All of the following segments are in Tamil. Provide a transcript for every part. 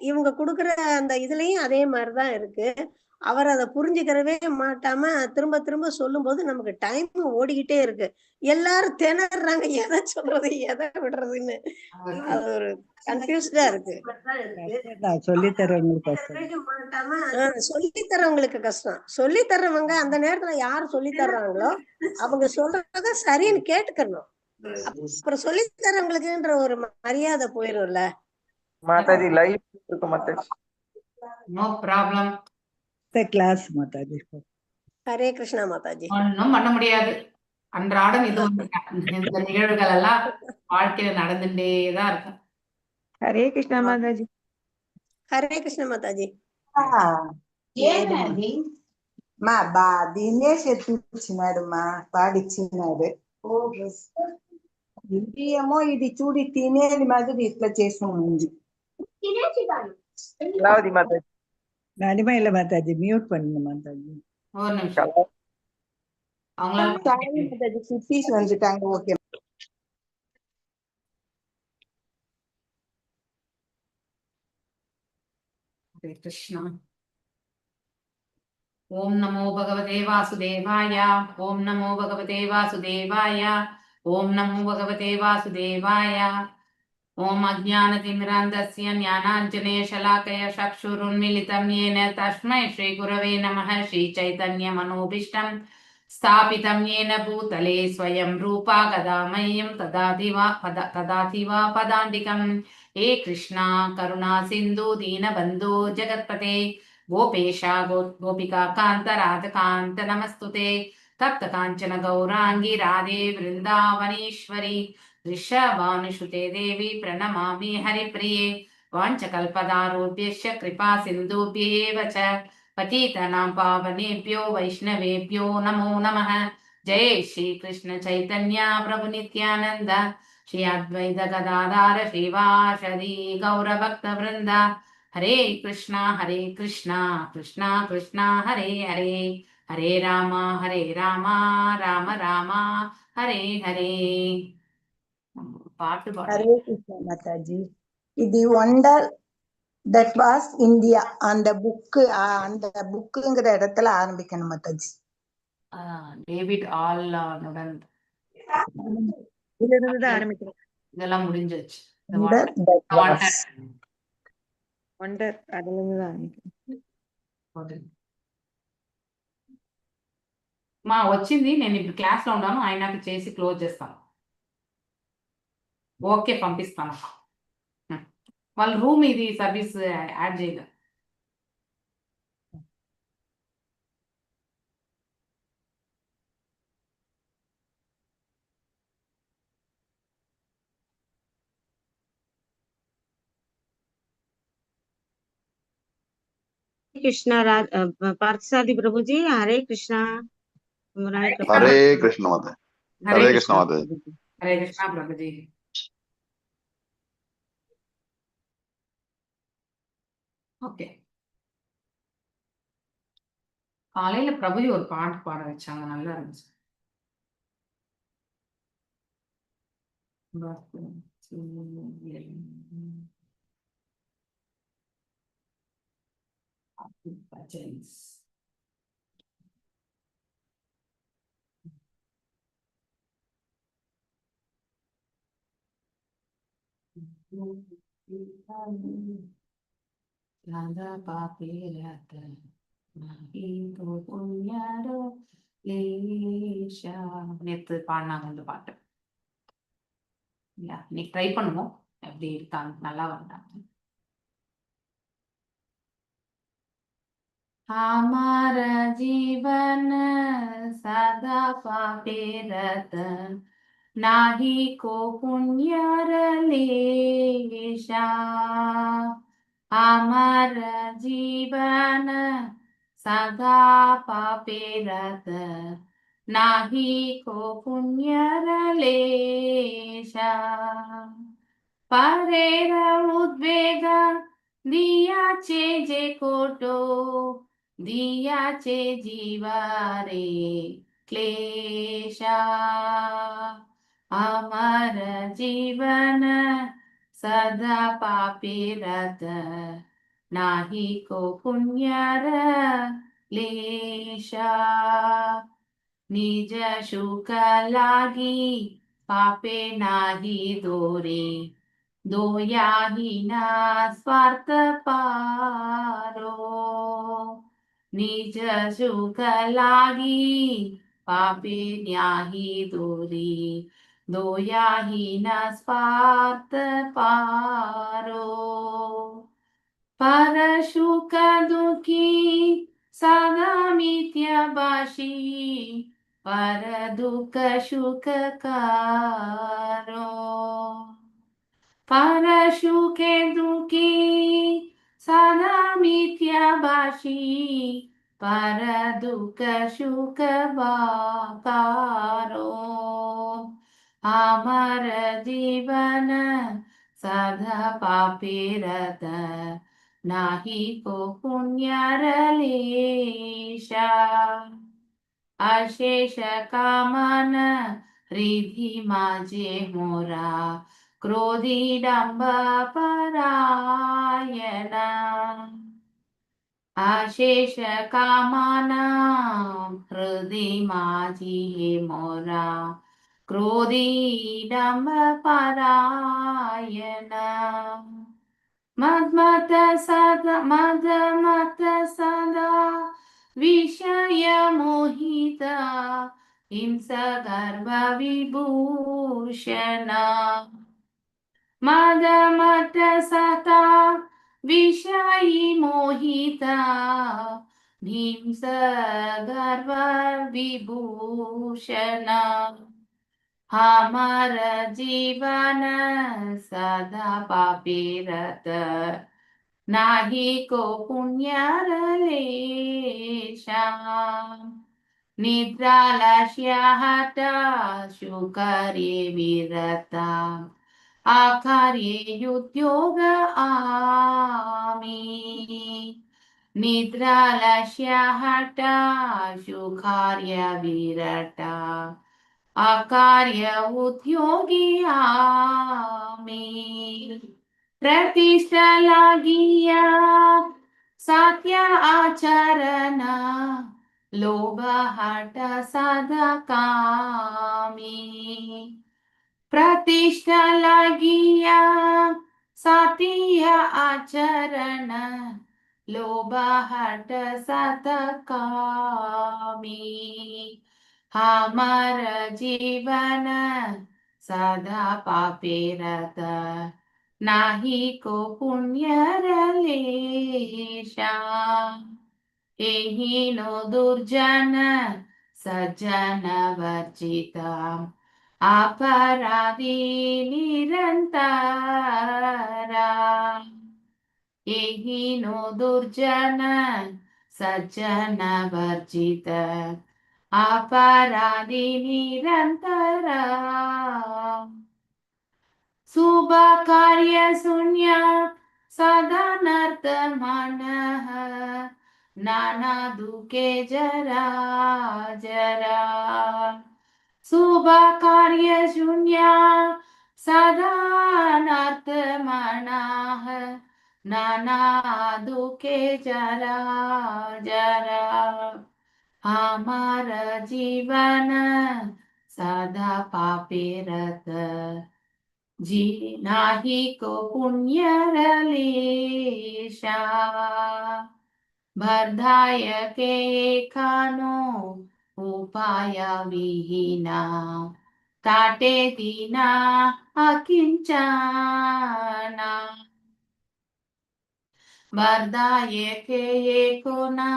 இவங்க குடுக்குற அந்த இதுலயும் அதே மாதிரிதான் இருக்கு. அவர் அதை புரிஞ்சுக்கிறவே மாட்டாம திரும்ப திரும்ப சொல்லும் போது நமக்கு டைம் ஓடிக்கிட்டே இருக்கு. எல்லாரும் திணறாங்க, எதை சொல்றது எதை விடுறதுன்னு. அது ஒரு கன்ஃபியூஸ்டா இருக்கு. சொல்லி தரவங்களுக்கு சொல்லி தர்றவங்களுக்கு கஷ்டம். சொல்லி தர்றவங்க அந்த நேரத்துல யாரு சொல்லி தர்றாங்களோ அவங்க சொல்றத சரின்னு கேட்டுக்கணும். அப்புறம் சொல்லி தர்றவங்களுக்குன்ற ஒரு மரியாதை போயிரும்ல. மாதாஜி லைவ் இருக்கு Mataji. No problem. Class Mataji. Hare Krishna Mataji. ஒன்னும் பண்ண முடியாது. அன்றாடம் இது இந்த நிகழ்வுகள் எல்லாம் வாழ்க்கையில நடந்துட்டேதான் இருக்கும். ஹரே கிருஷ்ணா மாதாஜி. ஹரே கிருஷ்ண மாதாஜி. మా దినేష్ ఎత్తిచ్చినాడు మా పాడిచ్చినాడు. ఇది ఏమో ఇది చూడి తినేది మాదిరి ఇట్లా చేసి ఉంది. அடிமை இல்ல மாதாஜி, மியூட் பண்ணுங்க மாதாஜி. ஒரு நிமிஷம். மாதாஜி குட்டீஸ் வந்துட்டாங்க. ஓகே. ஹரே கிருஷ்ணா. ஓம் நமோ பகவதே வாசுதேவாய. ஓம் நமோ பகவதே வாசுதேவாய. ஓம் நமோ பகவதே வாசுதேவாய. ஓம் அஜ்ஞானதிமிராந்தஸ்ய ஞானாஞ்சனேஷலாக்கய சக்ஷுருன்மிலிதம் येन तस्मै श्रीगुरवे नमः. श्रीचैतन्यमनोभीष्टं स्थापितं येन भूतले स्वयं रूपा गदा मह्यं ददाति वा पदान्तिकं. हे कृष्णा करुणा सिन्धु दीनबन्धो जगत्पते गोपेशा गोपिका कान्त राधकान्त नमस्तुते. तप्त काञ्चन गौराङ्गी राधे वृन्दावनेश्वरी ऋषभानुसुते देवी प्रणमामि हरिप्रिये. वाञ्छकल्पतरुभ्यश्च कृपा सिन्धुभ्येव च पतितानां पावनेभ्यो वैष्णवेभ्यो नमो नमः. जय श्री कृष्ण चैतन्य प्रभु नित्यानंद श्री अद्वैत गदाधर श्रीवासदि गौरभक्तवृन्द. हरे कृष्णा कृष्णा कृष्णा हरे हरे, हरे राम राम राम हरे हरे. பாட்டு ஹரே கிருஷ்ணா மாதாஜி. இது ஒண்டர் தட் வாஸ் இந்தியா அந்த புக்குங்கிற இடத்துல ஆரம்பிக்கணும் மாதாஜி. டேவிட் ஆல் ஆரம்பிக்கணும். இதெல்லாம் முடிஞ்சிருச்சு. ஒண்டர் அதுல இருந்து தான் ஆரம்பிக்கணும். మా వచ్చింది. నేను ఇప్పుడు క్లాస్ లో ఉన్నాను, ఆయనకు చేసి క్లోజ్ చేస్తాను. ఓకే పంపిస్తాను. వాళ్ళ రూమ్ ఇది సర్వీస్ యాడ్ చేయగా. कृष्णा पार्थसारथी प्रभु जी, हरे कृष्णा. हरे कृष्ण माता. हरे कृष्ण माता. हरे कृष्णा प्रभु जी. ஓகே. காலையில பிரபுஜி ஒரு பாட்டு பாட வச்சாங்க, நல்லா இருந்துச்சு. நேத்து பாடினாங்க இந்த பாட்டு. இன்னைக்கு ட்ரை பண்ணுவோம் எப்படி இருக்காங்க, நல்லா வந்தாங்க. हमारा जीवन सदा पापे रत नाही को पुण्य लेशा. हमारा जीवन सदा पापे रत नाही को पुण्य लेशा. परेर उद्वेग दियाचे जे कोटो दियाचे जीवारे क्लेशा. अमर जीवन सदा पापे रत नाही को पुण्यर लेशा निज सुख लागी पापे नाही दोरे दोयाहीना स्वार्थ पारो निज सुख लागी पापे न्याही दोरी दोयाहीना स्वार्थ पारो पर सुख दुखी सदा मिथ्याभाषी पर दुख सुख कारो पर सुखे दुखी सदा मिथ्याभाषी पर दुख सुख कारो अमर जीवन सदा पापे रत नाही को पुण्यर लेशा अशेष कामन रिधी माझे मोरा क्रोधी डंब परायणा अशेष कामना हृदय माझी मोरा क्रोधी डंब परायणा मद मत सदा विषय मोहिता हिंस गर्भ विभूषणा मद मत सता विषयी मोहिता हिंस गर्भ विभूषणा हमार जीवन सदा पापे रत नाही को पुण्यर लेशा निद्रालस्य हता शुकार्ये विरता आकार्ये उद्योग आमी निद्रालस्य हता शुकार्य विरता आकार्य उद्योगी आमी प्रतिष्ठा लागिया सत्य आचरण लोभ हट सदा कामी प्रतिष्ठा लागिया सत्य आचरण लोभ हट सदा कामी हमार जीवन सदा पापे रत नाही को पुण्यर लेशा एहीनो दुर्जन सज्जन वर्जिता अपराधी निरंतरा एहीनो दुर्जन सज्जन वर्जित अपराधी निरंतरा शुभ कार्य शून्य सदा नर्त मनः नाना दुखे जरा जरा शुभ कार्य शून्य सदा नर्त मनः नाना दुखे जरा जरा हमार जीवन सदा पापे रत जी नाही को पुण्यर लेशा बर्धाय के खानो उपाय विहीना ताटे दीना अकिंचना बर्धाय के कोना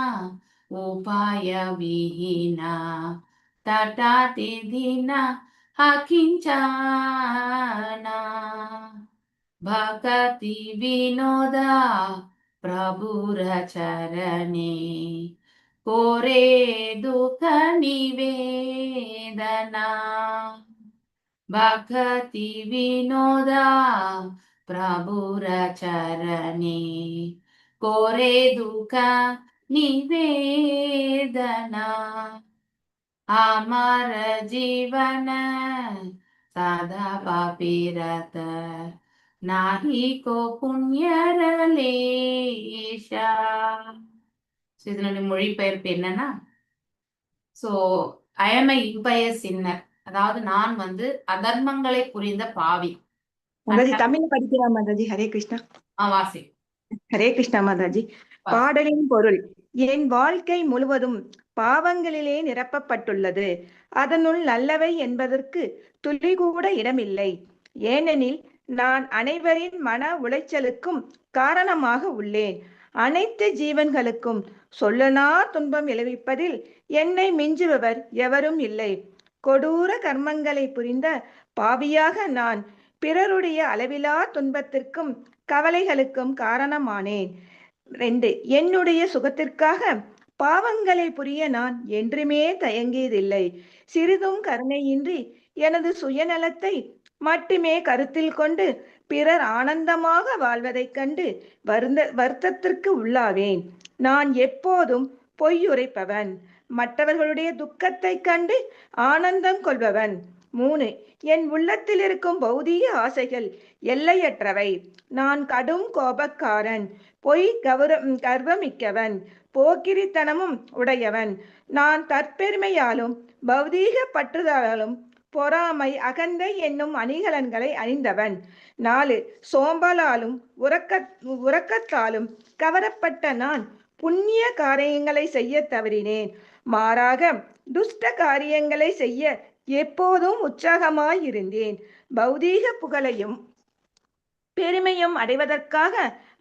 उपाय विहीना तटाते दीना अकिंचना भक्ति विनोदा प्रभुर चरणे कोरे दुख निवेदना भक्ति विनोदा प्रभुर चरणे कोरे दुख निवेदना अमर जीवन सदा पापे रत नाही को पुण्यर लेशा ராஜேஷா. ஸோ இதனுடைய மொழிபெயர்ப்பு என்னன்னா, ஸோ ஐ எம் ஐ இம்பயர் சின்னர், அதாவது நான் வந்து அதர்மங்களை புரிந்த பாவி. மாதாஜி தமிழ்ல படிக்கலாம் மாதாஜி. ஹரே கிருஷ்ணா. வாசி. ஹரே கிருஷ்ணா மாதாஜி. பாடலின் பொருள்: என் வாழ்க்கை முழுவதும் பாவங்களிலே நிரப்பப்பட்டுள்ளது. அதனுள் நல்லவை என்பதற்கு துளி கூட இடமில்லை. ஏனெனில் நான் அனைவரின் மன உளைச்சலுக்கும் காரணமாக உள்ளேன். அனைத்து ஜீவன்களுக்கும் சொல்லனா துன்பம் விளைவிப்பதில் என்னை மிஞ்சுபவர் எவரும் இல்லை. கொடூர கர்மங்களை புரிந்த பாவியாக நான் பிறருடைய அளவிலா துன்பத்திற்கும் கவலைகளுக்கும் காரணமானேன். 2. என்னுடைய சுகத்திற்காக பாவங்களை புரிய நான் என்றுமே தயங்கியதில்லை. சிறிதும் கருணையின்றி எனது சுயநலத்தை மட்டுமே கருத்தில் கொண்டு பிறர் ஆனந்தமாக வாழ்வதைக் கண்டு வருத்தத்திற்கு உள்ளாவேன். நான் எப்போதும் பொய்யுரைப்பவன், மற்றவர்களுடைய துக்கத்தைக் கண்டு ஆனந்தம் கொள்பவன். 3. என் உள்ளத்தில் இருக்கும் பௌதீக ஆசைகள் எல்லையற்றவை. நான் கடும் கோபக்காரன், பொய் கர்வமிக்கவன், போக்கிரித்தனமும் உடையவன். நான் தற்பெருமையாலும் பௌதீக பற்றுதலாலும் பொறாமை, அகந்தை என்னும் அணிகலன்களை அணிந்தவன். 4. சோம்பலாலும் உறக்கத்தாலும் கவரப்பட்ட நான் புண்ணிய காரியங்களை செய்ய தவறினேன். மாறாக துஷ்ட காரியங்களை செய்ய எப்போதும் உற்சாகமாயிருந்தேன். பௌதீக புகழையும் பெருமையும் அடைவதற்காக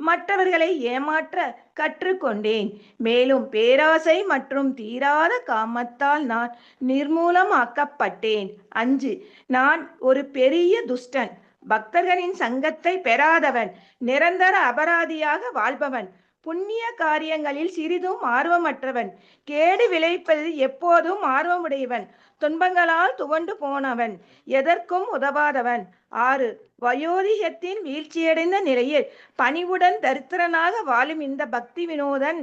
மற்றவர்களை ஏமாற்ற கற்றுக்கொண்டேன். மேலும் பேராசை மற்றும் தீராத காமத்தால் நான் நிர்மூலமாக்கப்பட்டேன். 5. நான் ஒரு பெரிய துஷ்டன், பக்தர்களின் சங்கத்தை பெறாதவன், நிரந்தர அபராதியாக வாழ்பவன், புண்ணிய காரியங்களில் சிறிதும் ஆர்வமற்றவன், கேடு விளைவிப்பதில் எப்போதும் ஆர்வமுடையவன், துன்பங்களால் துவண்டு போனவன், எதற்கும் உதவாதவன். 6. வயோதிகத்தின் வீழ்ச்சியடைந்த நிலையில் பணிவுடன் தரித்திரனாக வாழும் இந்த பக்தி வினோதன்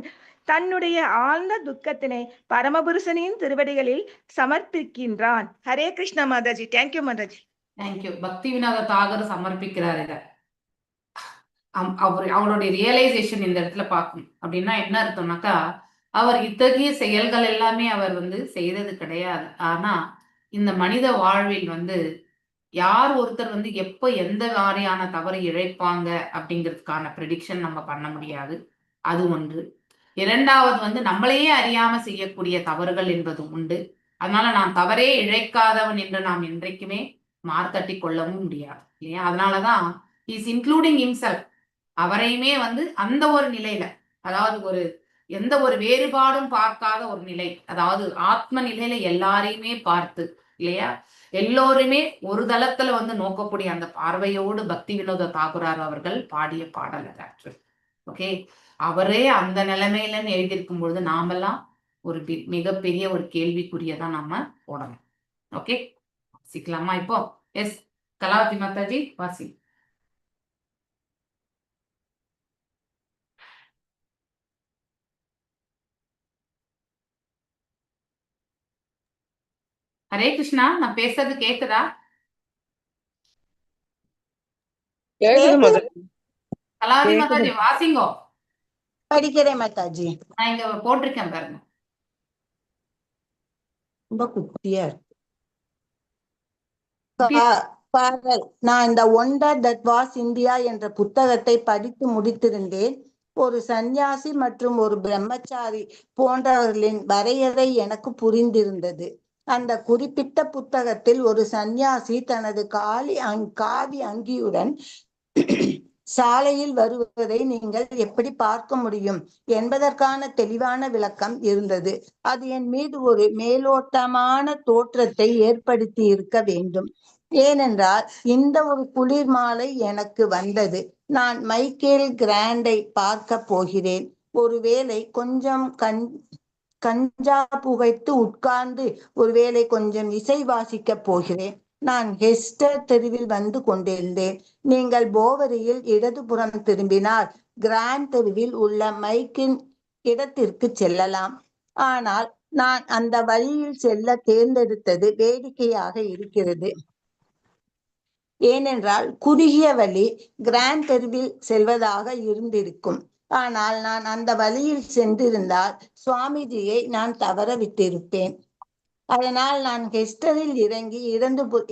தன்னுடைய ஆழ்ந்த துக்கத்தினை பரமபுருஷனின் திருவடிகளில் சமர்ப்பிக்கின்றான். ஹரே கிருஷ்ணா மாதாஜி. தேங்க்யூ மாதாஜி. தேங்க்யூ. பக்தி வினோத தாகர் சமர்ப்பிக்கிறார் இத. அவருடைய ரியலைசேஷன் இந்த இடத்துல பார்க்கணும். அப்படின்னா என்ன அர்த்தம்னாக்கா, அவர் இத்தகைய செயல்கள் எல்லாமே அவர் வந்து செய்தது கிடையாது. ஆனா இந்த மனித வாழ்வில் யார் ஒருத்தர் எப்போ எந்த மாதிரியான தவறு இழைப்பாங்க அப்படிங்கிறதுக்கான ப்ரெடிக்ஷன் நம்ம பண்ண முடியாது. அது ஒன்று. இரண்டாவது நம்மளையே அறியாம செய்யக்கூடிய தவறுகள் என்பது உண்டு. அதனால நான் தவறே இழைக்காதவன் என்று நாம் என்றைக்குமே மார்த்தட்டி கொள்ளவும் முடியாது இல்லையா? அதனாலதான் இஸ் இன்க்ளூடிங் ஹிம்செல்ஃப், அவரையுமே அந்த ஒரு நிலையில, அதாவது எந்த ஒரு வேறுபாடும் பார்க்காத ஒரு நிலை, அதாவது ஆத்ம நிலையில எல்லாரையுமே பார்த்து இல்லையா, எல்லோருமே ஒரு தளத்துல நோக்கக்கூடிய அந்த பார்வையோடு பக்தி வினோத தாகுரார் அவர்கள் பாடிய பாடல் அது ஆக்சுவலி. ஓகே, அவரே அந்த நிலைமையிலன்னு எழுதியிருக்கும் பொழுது நாமெல்லாம் ஒரு மிகப்பெரிய ஒரு கேள்விக்குரியதான் நாம போடணும். ஓகே, வாசிக்கலாமா இப்போ? எஸ் கலாவதி மாதாஜி வாசி. ஹரே கிருஷ்ணா, நான் பேசுறது கேக்குதா? கலாவதி மாதாஜி வாசிங்கோ. படிக்கிறேன் மாதாஜி. நான் இங்க போட்டிருக்கேன் பாருங்க. ரொம்ப குட்டியா இருக்கு பாடல். நான் இந்த ஒண்டர் தட் வாஸ் இந்தியா என்ற புத்தகத்தை படித்து முடித்திருந்தேன். ஒரு சந்நியாசி மற்றும் ஒரு பிரம்மச்சாரி போன்றவர்களின் வரையறை எனக்கு புரிந்திருந்தது. அந்த குறிப்பிட்ட புத்தகத்தில் ஒரு சந்நியாசி தனது காவி அங்கியுடன் சாலையில் வருவதை நீங்கள் எப்படி பார்க்க முடியும் என்பதற்கான தெளிவான விளக்கம் இருந்தது. அது என் மீது ஒரு மேலோட்டமான தோற்றத்தை ஏற்படுத்தி இருக்க வேண்டும். ஏனென்றால் இந்த ஒரு குளிர் மாலை எனக்கு வந்தது. நான் மைக்கேல் கிராண்டை பார்க்க போகிறேன். ஒருவேளை கொஞ்சம் கஞ்சா புகைத்து உட்கார்ந்து ஒருவேளை கொஞ்சம் இசை வாசிக்க போகிறேன். நான் ஹெஸ்டர் தெருவில் வந்து கொண்டிருந்தேன். நீங்கள் போவரியில் இடதுபுறம் திரும்பினால் கிராண்ட் தெருவில் உள்ள மைக்கின் இடத்திற்கு செல்லலாம். ஆனால் நான் அந்த வழியில் செல்ல தேர்ந்தெடுத்தது வேடிக்கையாக இருக்கிறது. ஏனென்றால் குறுகிய வழி கிராண்ட் தெருவில் செல்வதாக இருந்திருக்கும். ஆனால் நான் அந்த வழியில் சென்றிருந்தால் சுவாமிஜியை நான் தவற விட்டிருப்பேன். அதனால் நான் ஹெஸ்டரில் இறங்கி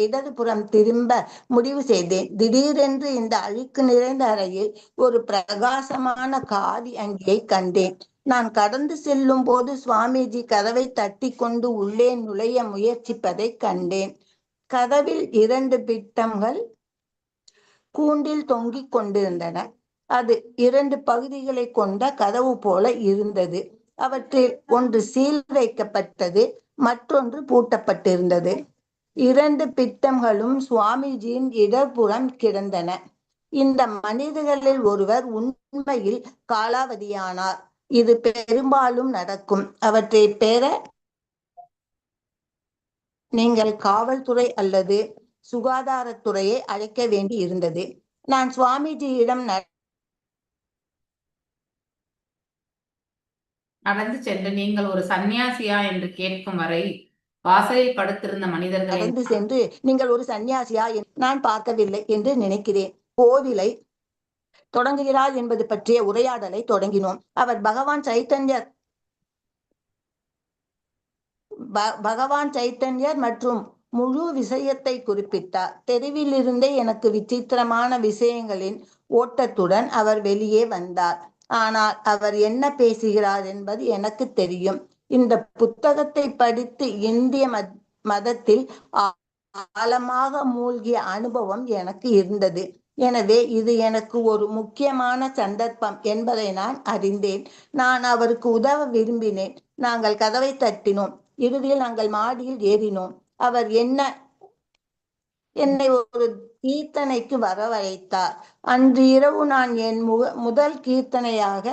இடதுபுறம் திரும்ப முடிவு செய்தேன். திடீரென்று இந்த அழுக்கு நிறைந்த அறையில் ஒரு பிரகாசமான காவி அங்கியை கண்டேன். நான் கடந்து செல்லும் போது சுவாமிஜி கதவை தட்டி கொண்டு உள்ளே நுழைய முயற்சிப்பதை கண்டேன். கதவில் 2 பிட்டங்கள் கூண்டில் தொங்கிக் கொண்டிருந்தன. அது 2 பகுதிகளை கொண்ட கதவு போல இருந்தது. அவற்றில் ஒன்று சீல் வைக்கப்பட்டது, மற்றொன்று பூட்டப்பட்டிருந்தது. 2 பிட்டங்களும் சுவாமிஜியின் இடப்புறம் கிடந்தன. இந்த மனிதர்களில் ஒருவர் உண்மையில் காலாவதியானார். இது பெரும்பாலும் நடக்கும். அவற்றை பெற நீங்கள் காவல்துறை அல்லது சுகாதாரத்துறையை அழைக்க வேண்டி இருந்தது. நான் சுவாமிஜியிடம் நடந்து சென்று நீங்கள் ஒரு சன்னியாசியா என்று கேட்கும் வரை வாசலில் படுத்திருந்த மனிதர்களை நடந்து சென்று நீங்கள் ஒரு சன்னியாசியா நான் பார்க்கவில்லை என்று நினைக்கிறேன். கோவிலை தொடங்குகிறார் என்பது பற்றிய உரையாடலை தொடங்கினோம். அவர் பகவான் சைத்தன்யர் மற்றும் முழு விஷயத்தை குறிப்பிட்டார். தெருவில் இருந்தே எனக்கு விசித்திரமான விஷயங்களின் ஓட்டத்துடன் அவர் வெளியே வந்தார். ஆனால் அவர் என்ன பேசுகிறார் என்பது எனக்கு தெரியும். இந்த புத்தகத்தை படித்து இந்திய மதத்தில் ஆழமாக மூழ்கிய அனுபவம் எனக்கு இருந்தது. எனவே இது எனக்கு ஒரு முக்கியமான சந்தர்ப்பம் என்பதை நான் அறிந்தேன். நான் அவருக்கு உதவ விரும்பினேன். நாங்கள் கதவை தட்டினோம். இறுதியில் நாங்கள் மாடியில் ஏறினோம். அவர் என்னை ஒரு கீர்த்தனைக்கு வரவழைத்தார். அன்று இரவு நான் என் முதல் கீர்த்தனைக்காக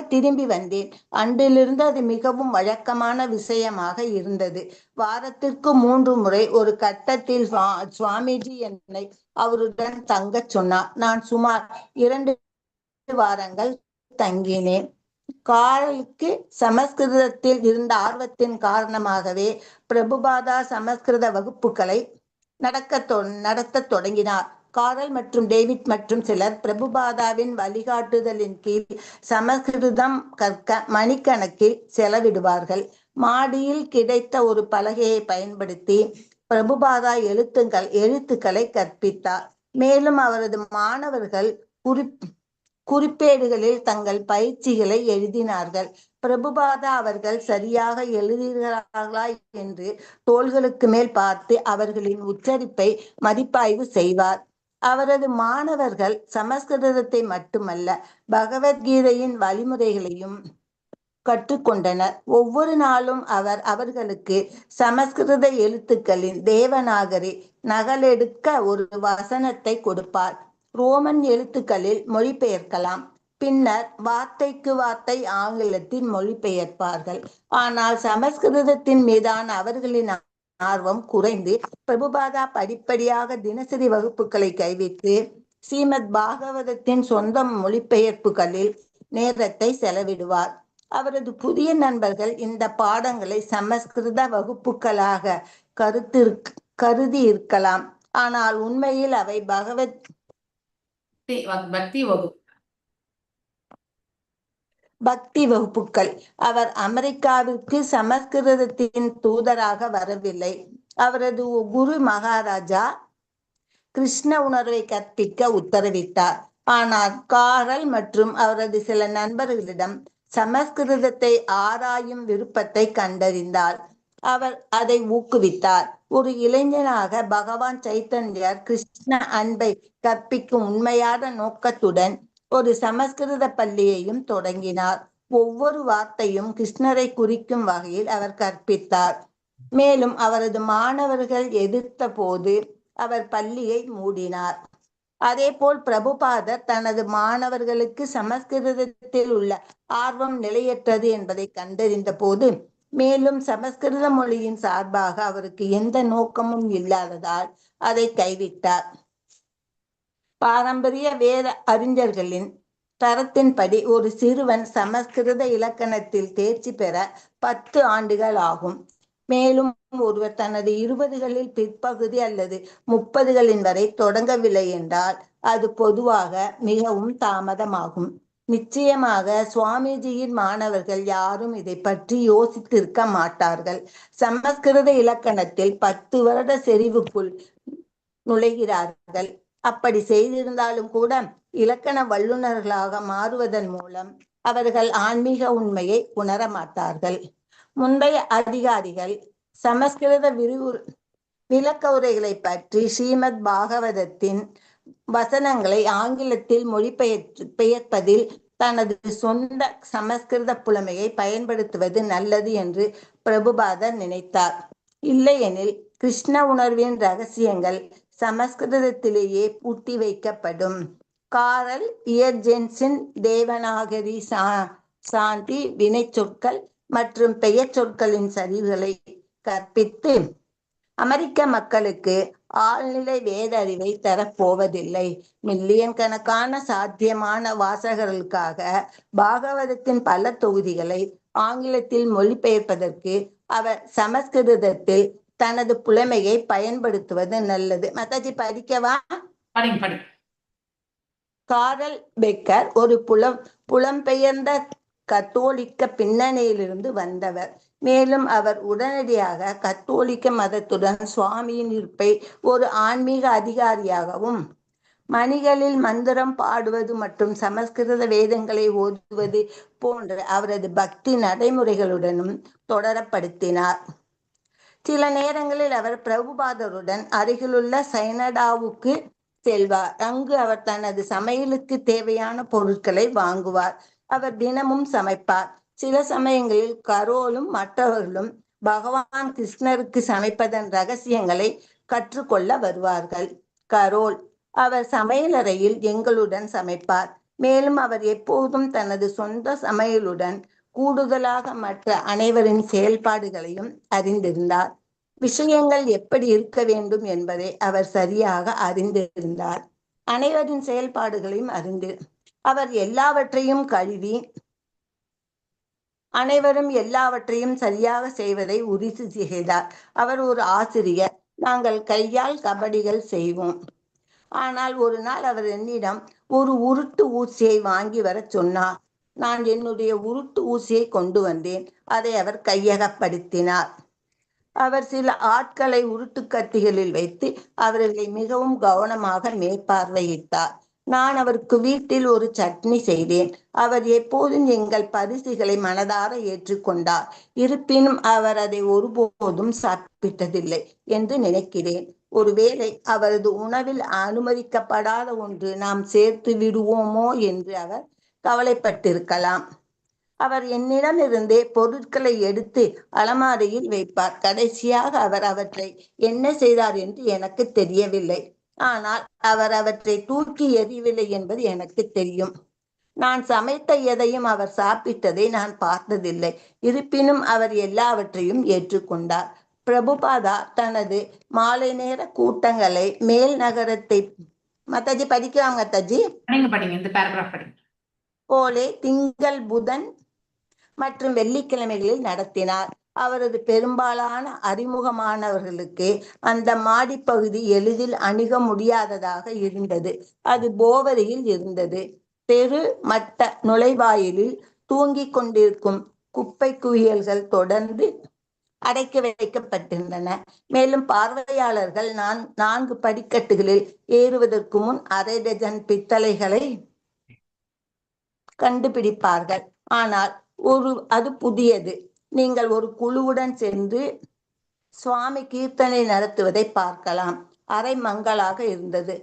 திரும்பி வந்தேன். அன்றிலிருந்து அது மிகவும் வழக்கமான விஷயமாக இருந்தது. வாரத்திற்கு 3 முறை. ஒரு கட்டத்தில் சுவாமிஜி என்னை அவருடன் தங்கச் சொன்னார். நான் சுமார் 2 வாரங்கள் தங்கினேன். காரலுக்கு சமஸ்கிருதத்தில் இருந்த ஆர்வத்தின் காரணமாகவே பிரபுபாதா சமஸ்கிருத வகுப்புகளை நடத்த தொடங்கினார். காரல் மற்றும் டேவிட் மற்றும் சிலர் பிரபுபாதாவின் வழிகாட்டுதலின் கீழ் சமஸ்கிருதம் கற்க மணிக்கணக்கில் செலவிடுவார்கள். மாடியில் கிடைத்த ஒரு பலகையை பயன்படுத்தி பிரபுபாதா எழுத்துக்களை கற்பித்தார். மேலும் அவரது மாணவர்கள் குறிப்பேடுகளில் தங்கள் பயிற்சிகளை எழுதினார்கள். பிரபுபாதா அவர்கள் சரியாக எழுதுகிறார்களா என்று தோள்களுக்கு மேல் பார்த்து அவர்களின் உச்சரிப்பை மதிப்பாய்வு செய்வார். அவரது மாணவர்கள் சமஸ்கிருதத்தை மட்டுமல்ல, பகவத்கீதையின் வழிமுறைகளையும் கற்றுக்கொண்டனர். ஒவ்வொரு நாளும் அவர் அவர்களுக்கு சமஸ்கிருத எழுத்துக்களின் தேவநாகரி நகலெடுக்க ஒரு வசனத்தை கொடுப்பார். ரோமன் எழுத்துக்களில் மொழிபெயர்க்கலாம். பின்னர் வார்த்தைக்கு வார்த்தை ஆங்கிலத்தில் மொழிபெயர்ப்பார்கள். ஆனால் சமஸ்கிருதத்தின் மீதான அவர்களின் ஆர்வம் குறைந்து பிரபுபாதா படிப்படியாக தினசரி வகுப்புகளை கைவிட்டு ஸ்ரீமத் பாகவதத்தின் சொந்த மொழிபெயர்ப்புகளில் நேரத்தை செலவிடுவார். அவரது புதிய நண்பர்கள் இந்த பாடங்களை சமஸ்கிருத வகுப்புகளாக கருதி இருக்கலாம். ஆனால் உண்மையில் அவை பக்தி வகுப்புகள். அவர் அமெரிக்காவிற்கு சமஸ்கிருதத்தின் தூதராக வரவில்லை. அவரது குரு மகாராஜா கிருஷ்ண உணர்வை கற்பிக்க உத்தரவிட்டார். ஆனால் காரல் மற்றும் அவரது சில நண்பர்களிடம் சமஸ்கிருதத்தை ஆராயும் விருப்பத்தை கண்டறிந்தார். அவர் அதை ஊக்குவித்தார். ஒரு இளைஞனாக பகவான் சைத்தன்யர் கிருஷ்ண அன்பை கற்பிக்கும் உண்மையான நோக்கத்துடன் ஒரு சமஸ்கிருத பள்ளியையும் தொடங்கினார். ஒவ்வொரு வார்த்தையும் கிருஷ்ணரை குறிக்கும் வகையில் அவர் கற்பித்தார். மேலும் அவரது மாணவர்கள் எதிர்த்த போது அவர் பள்ளியை மூடினார். அதே போல் பிரபுபாதர் தனது மாணவர்களுக்கு சமஸ்கிருதத்தில் உள்ள ஆர்வம் நிலையற்றது என்பதை கண்டறிந்த போது, மேலும் சமஸ்கிருத மொழியின் சார்பாக அவருக்கு எந்த நோக்கமும் இல்லாததால் அதை கைவிட்டார். பாரம்பரிய வேத அறிஞர்களின் தரத்தின்படி ஒரு சிறுவன் சமஸ்கிருத இலக்கணத்தில் தேர்ச்சி பெற 10 ஆண்டுகள் ஆகும். மேலும் ஒருவர் தனது 20களில் பிற்பகுதி அல்லது 30களின் வரை தொடங்கவில்லை என்றால் அது பொதுவாக மிகவும் தாமதமாகும். நிச்சயமாக சுவாமிஜியின் மாணவர்கள் யாரும் இதை பற்றி யோசித்திருக்க மாட்டார்கள். சமஸ்கிருத இலக்கணத்தில் 10 வருட செறிவுக்குள் நுழைகிறார்கள். அப்படி செய்திருந்தாலும் கூட இலக்கண வல்லுநர்களாக மாறுவதன் மூலம் அவர்கள் ஆன்மீக உண்மையை உணர மாட்டார்கள். முந்தைய அதிகாரிகள் சமஸ்கிருத விளக்க உரைகளை பற்றி ஸ்ரீமத் பாகவதத்தின் வசனங்களை ஆங்கிலத்தில் மொழிபெயர்ப்பதில் தனது சொந்த சமஸ்கிருத புலமையை பயன்படுத்துவது நல்லது என்று பிரபுபாதர் நினைத்தார். இல்லையெனில் கிருஷ்ண உணர்வின் ரகசியங்கள் சமஸ்கிருதத்திலேயே பூட்டி வைக்கப்படும். காரல் இயர்ஜென்சின் தேவநாகரி சாந்தி வினை சொற்கள் மற்றும் பெயர் சொற்களின் சரிவுகளை கற்பித்து அமெரிக்க மக்களுக்கு ஆழ்நிலை வேத அறிவை தரப்போவதில்லை. மில்லியன் கணக்கான சாத்தியமான வாசகர்களுக்காக பாகவதத்தின் பல தொகுதிகளை ஆங்கிலத்தில் மொழிபெயர்ப்பதற்கு அவர் சமஸ்கிருதத்தில் தனது புலமையை பயன்படுத்துவது நல்லது. மத்தாஜி படிக்கவா? காரல் பெக்கர் ஒரு புலம்பெயர்ந்த கத்தோலிக்க பின்னணியிலிருந்து வந்தவர். மேலும் அவர் உடனடியாக கத்தோலிக்க மதத்துடன் சுவாமியின் இருப்பை ஒரு ஆன்மீக அதிகாரியாகவும் மணிகளில் மந்திரம் பாடுவது மற்றும் சமஸ்கிருத வேதங்களை ஓதுவது போன்ற அவரது பக்தி நடைமுறைகளுடனும் தொடரப்படுத்தினார். சில நேரங்களில் அவர் பிரபுபாதருடன் அருகிலுள்ள சைனடாவுக்கு செல்வார். அங்கு அவர் தனது சமையலுக்கு தேவையான பொருட்களை வாங்குவார். அவர் தினமும் சமைப்பார். சில சமயங்களில் கரோலும் மற்றவர்களும் பகவான் கிருஷ்ணருக்கு சமைப்பதன் ரகசியங்களை கற்றுக்கொள்ள வருவார்கள். கரோல் அவர் சமையலறையில் எங்களுடன் சமைப்பார். மேலும் அவர் எப்போதும் தனது சொந்த சமையலுடன் கூடுதலாக மற்ற அனைவரின் செயல்பாடுகளையும் அறிந்திருந்தார். விஷயங்கள் எப்படி இருக்க வேண்டும் என்பதை அவர் சரியாக அறிந்திருந்தார். அனைவரின் செயல்பாடுகளையும் அவர் எல்லாவற்றையும் கழுவி அனைவரும் எல்லாவற்றையும் சரியாக செய்வதை உறுதி செய்தார். அவர் ஒரு ஆசிரியர். நாங்கள் கையால் கபடிகள் செய்வோம். ஆனால் ஒரு நாள் அவர் என்னிடம் ஒரு உருட்டு ஊசியை வாங்கி வர சொன்னார். நான் என்னுடைய உருட்டு ஊசியை கொண்டு வந்தேன். அதை அவர் கையகப்படுத்தினார். அவர் சில ஆட்களை உருட்டு கத்திகளில் வைத்து அவர்களை மிகவும் கவனமாக மேற்பார்வையிட்டார். நான் அவருக்கு வீட்டில் ஒரு சட்னி செய்தேன். அவர் எப்போதும் எங்கள் பரிசுகளை மனதார ஏற்றுக்கொண்டார். இருப்பினும் அவர் அதை ஒருபோதும் சாப்பிட்டதில்லை என்று நினைக்கிறேன். ஒருவேளை அவரது உணவில் அனுமதிக்கப்படாத ஒன்று நாம் சேர்த்து விடுவோமோ என்று அவர் கவலைப்பட்டிருக்கலாம். அவர் என்னிடமிருந்தே பொருட்களை எடுத்து அலமாரியில் வைப்பார். கடைசியாக அவர் அவற்றை என்ன செய்தார் என்று எனக்கு தெரியவில்லை. ஆனால் அவர் அவற்றை தூக்கி எறியவில்லை என்பது எனக்கு தெரியும். நான் சமைத்த எதையும் அவர் சாப்பிட்டதை நான் பார்த்ததில்லை. இருப்பினும் அவர் எல்லாவற்றையும் ஏற்றுக்கொண்டார். பிரபுபாதா தனது மாலை நேர கூட்டங்களை மேல் நகரத்தை மத்தாஜி படிக்கலாம். மத்தாஜி போலே திங்கள், புதன் மற்றும் வெள்ளிக்கிழமைகளில் நடத்தினார். அவரது பெரும்பாலான அறிமுகமானவர்களுக்கு அந்த மாடிப்பகுதி எளிதில் அணுக முடியாததாக இருந்தது. அது போவரியில் இருந்தது. தெரு மட்ட நுழைவாயிலில் தூங்கிக் கொண்டிருக்கும் குப்பை குவியல்கள் தொடர்ந்து அடைக்க வைக்கப்பட்டிருந்தன. மேலும் பார்வையாளர்கள் 4 படிக்கட்டுகளில் ஏறுவதற்கு முன் அரை டஜன் பித்தளைகளை கண்டுபிடிப்பார்கள். ஆனால் அது புதியது. நீங்கள் ஒரு குழுவுடன் சென்று சுவாமி கீர்த்தனை நடத்துவதை பார்க்கலாம். அரை மங்களாக இருந்தது.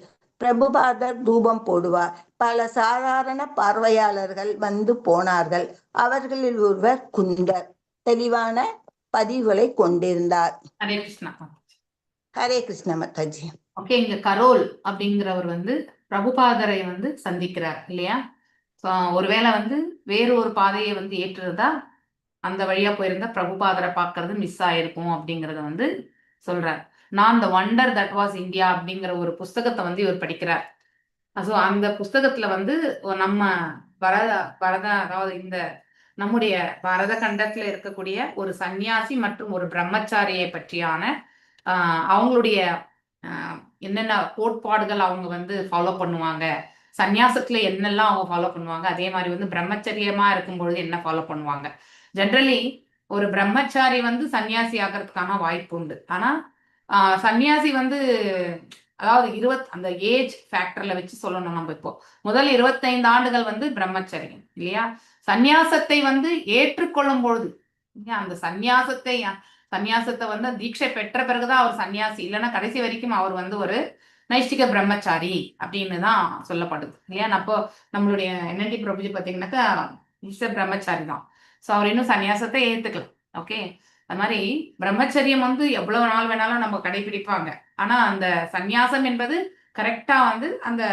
பிரபுபாதர் தூபம் போடுவார். பல சாதாரண பார்வையாளர்கள் வந்து போனார்கள். அவர்களில் ஒருவர் குந்தர் தெளிவான பதிவுகளை கொண்டிருந்தார். ஹரே கிருஷ்ணா. ஹரே கிருஷ்ண மத்தாஜி. ஓகே, இங்க கரோல் அப்படிங்கிறவர் பிரபுபாதரை சந்திக்கிறார் இல்லையா? ஒருவேளை வேறு ஒரு பாதையை ஏற்றுறதா அந்த வழியா போயிருந்தா பிரபுபாதரை பார்க்கறது மிஸ் ஆயிருக்கும் அப்படிங்கறத சொல்றார். நான் த வண்டர் தட் வாஸ் இந்தியா அப்படிங்கிற ஒரு புஸ்தகத்தை இவர் படிக்கிறார். ஸோ அந்த புஸ்தகத்துல நம்ம வரதா அதாவது இந்த நம்முடைய பாரத கண்டத்துல இருக்கக்கூடிய ஒரு சன்னியாசி மற்றும் ஒரு பிரம்மச்சாரியை பற்றியான அவங்களுடைய என்னென்ன கோட்பாடுகள் அவங்க வந்து ஃபாலோ பண்ணுவாங்க, சன்னியாசத்துல என்னெல்லாம் அவங்க ஃபாலோ பண்ணுவாங்க, அதே மாதிரி வந்து பிரம்மச்சரியமா இருக்கும்பொழுது என்ன ஃபாலோ பண்ணுவாங்க. ஜென்ரலி ஒரு பிரம்மச்சாரி வந்து சன்னியாசி ஆகிறதுக்கான வாய்ப்பு உண்டு. ஆனா சன்னியாசி வந்து அதாவது அந்த ஏஜ் ஃபேக்டர்ல வச்சு சொல்லணும். நம்ம இப்போ முதல் 25 ஆண்டுகள் வந்து பிரம்மச்சரியம் இல்லையா. சந்நியாசத்தை வந்து ஏற்றுக்கொள்ளும் பொழுது அந்த சந்நியாசத்தை வந்து தீட்சை பெற்ற பிறகுதான் அவர் சன்னியாசி, இல்லைன்னா கடைசி வரைக்கும் அவர் வந்து ஒரு நைஷ்டிக பிரம்மச்சாரி அப்படின்னு தான் சொல்லப்படுது இல்லையா. அப்போ நம்மளுடைய என்என்டி பிரபுஜி பார்த்தீங்கன்னாக்கா பிரம்மச்சாரி தான். ஸோ அவர் இன்னும் சன்னியாசத்தை ஏத்துக்கலாம். ஓகே, அது மாதிரி பிரம்மச்சரியம் வந்து எவ்வளவு நாள் வேணாலும் நம்ம கடைபிடிப்பாங்க. ஆனா அந்த சந்நியாசம் என்பது கரெக்டா வந்து அந்த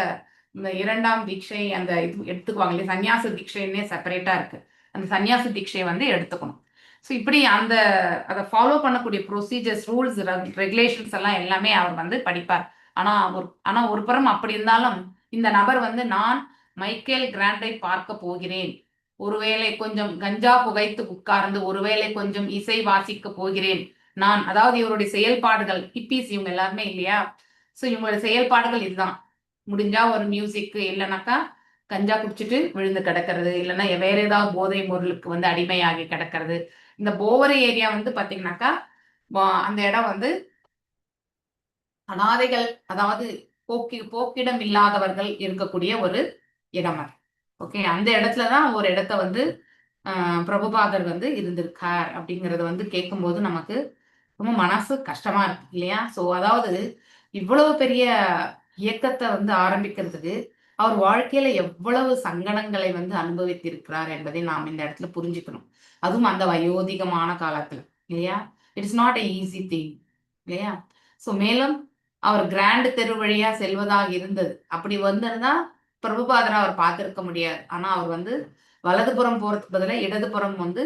இரண்டாம் தீட்சை அந்த இது எடுத்துக்குவாங்க இல்லையா. சன்னியாச தீட்சைன்னே செப்பரேட்டா இருக்கு. அந்த சன்னியாச தீட்சையை வந்து எடுத்துக்கணும். ஸோ இப்படி அதை ஃபாலோ பண்ணக்கூடிய ப்ரொசீஜர்ஸ், ரூல்ஸ், ரெகுலேஷன்ஸ் எல்லாம் எல்லாமே அவர் வந்து படிப்பார். ஆனா ஒரு புறம் அப்படி இருந்தாலும் இந்த நபர் வந்து நான் மைக்கேல் கிராண்டை பார்க்க போகிறேன், ஒருவேளை கொஞ்சம் கஞ்சா புகைத்து உட்கார்ந்து ஒருவேளை கொஞ்சம் இசை வாசிக்க போகிறேன் நான், அதாவது இவருடைய செயல்பாடுகள், ஹிப்பிஸ் இவங்க எல்லாருமே இல்லையா. ஸோ இவங்களுடைய செயல்பாடுகள் இதுதான். முடிஞ்சா ஒரு மியூசிக், இல்லைனாக்கா கஞ்சா குடிச்சிட்டு விழுந்து கிடக்கிறது, இல்லைன்னா வேற ஏதாவது போதை பொருளுக்கு வந்து அடிமையாகி கிடக்கிறது. இந்த போவரை ஏரியா வந்து பாத்தீங்கன்னாக்கா அந்த இடம் வந்து அனாதைகள், அதாவது போக்கிடம் இல்லாதவர்கள் இருக்கக்கூடிய ஒரு இடம். ஓகே, அந்த இடத்துலதான் ஒரு இடத்த வந்து பிரபுபாதர் வந்து இருந்திருக்கார் அப்படிங்கறத வந்து கேட்கும்போது நமக்கு ரொம்ப மனசு கஷ்டமா இருக்கு இல்லையா. ஸோ அதாவது இவ்வளவு பெரிய இயக்கத்தை வந்து ஆரம்பிக்கிறதுக்கு அவர் வாழ்க்கையில எவ்வளவு சங்கடங்களை வந்து அனுபவித்திருக்கிறார் என்பதை நாம் இந்த இடத்துல புரிஞ்சுக்கணும். அதுவும் அந்த வயோதிகமான காலத்துல இல்லையா. It's not a easy thing இல்லையா. ஸோ மேலும் அவர் கிராண்ட் தெரு வழியா செல்வதாக இருந்தது. அப்படி வந்திருந்தா பிரபுபாதரை அவர் பார்த்திருக்க முடியாது. ஆனா அவர் வந்து வலதுபுறம் போறதுக்கு பதிலாக இடதுபுறம் வந்து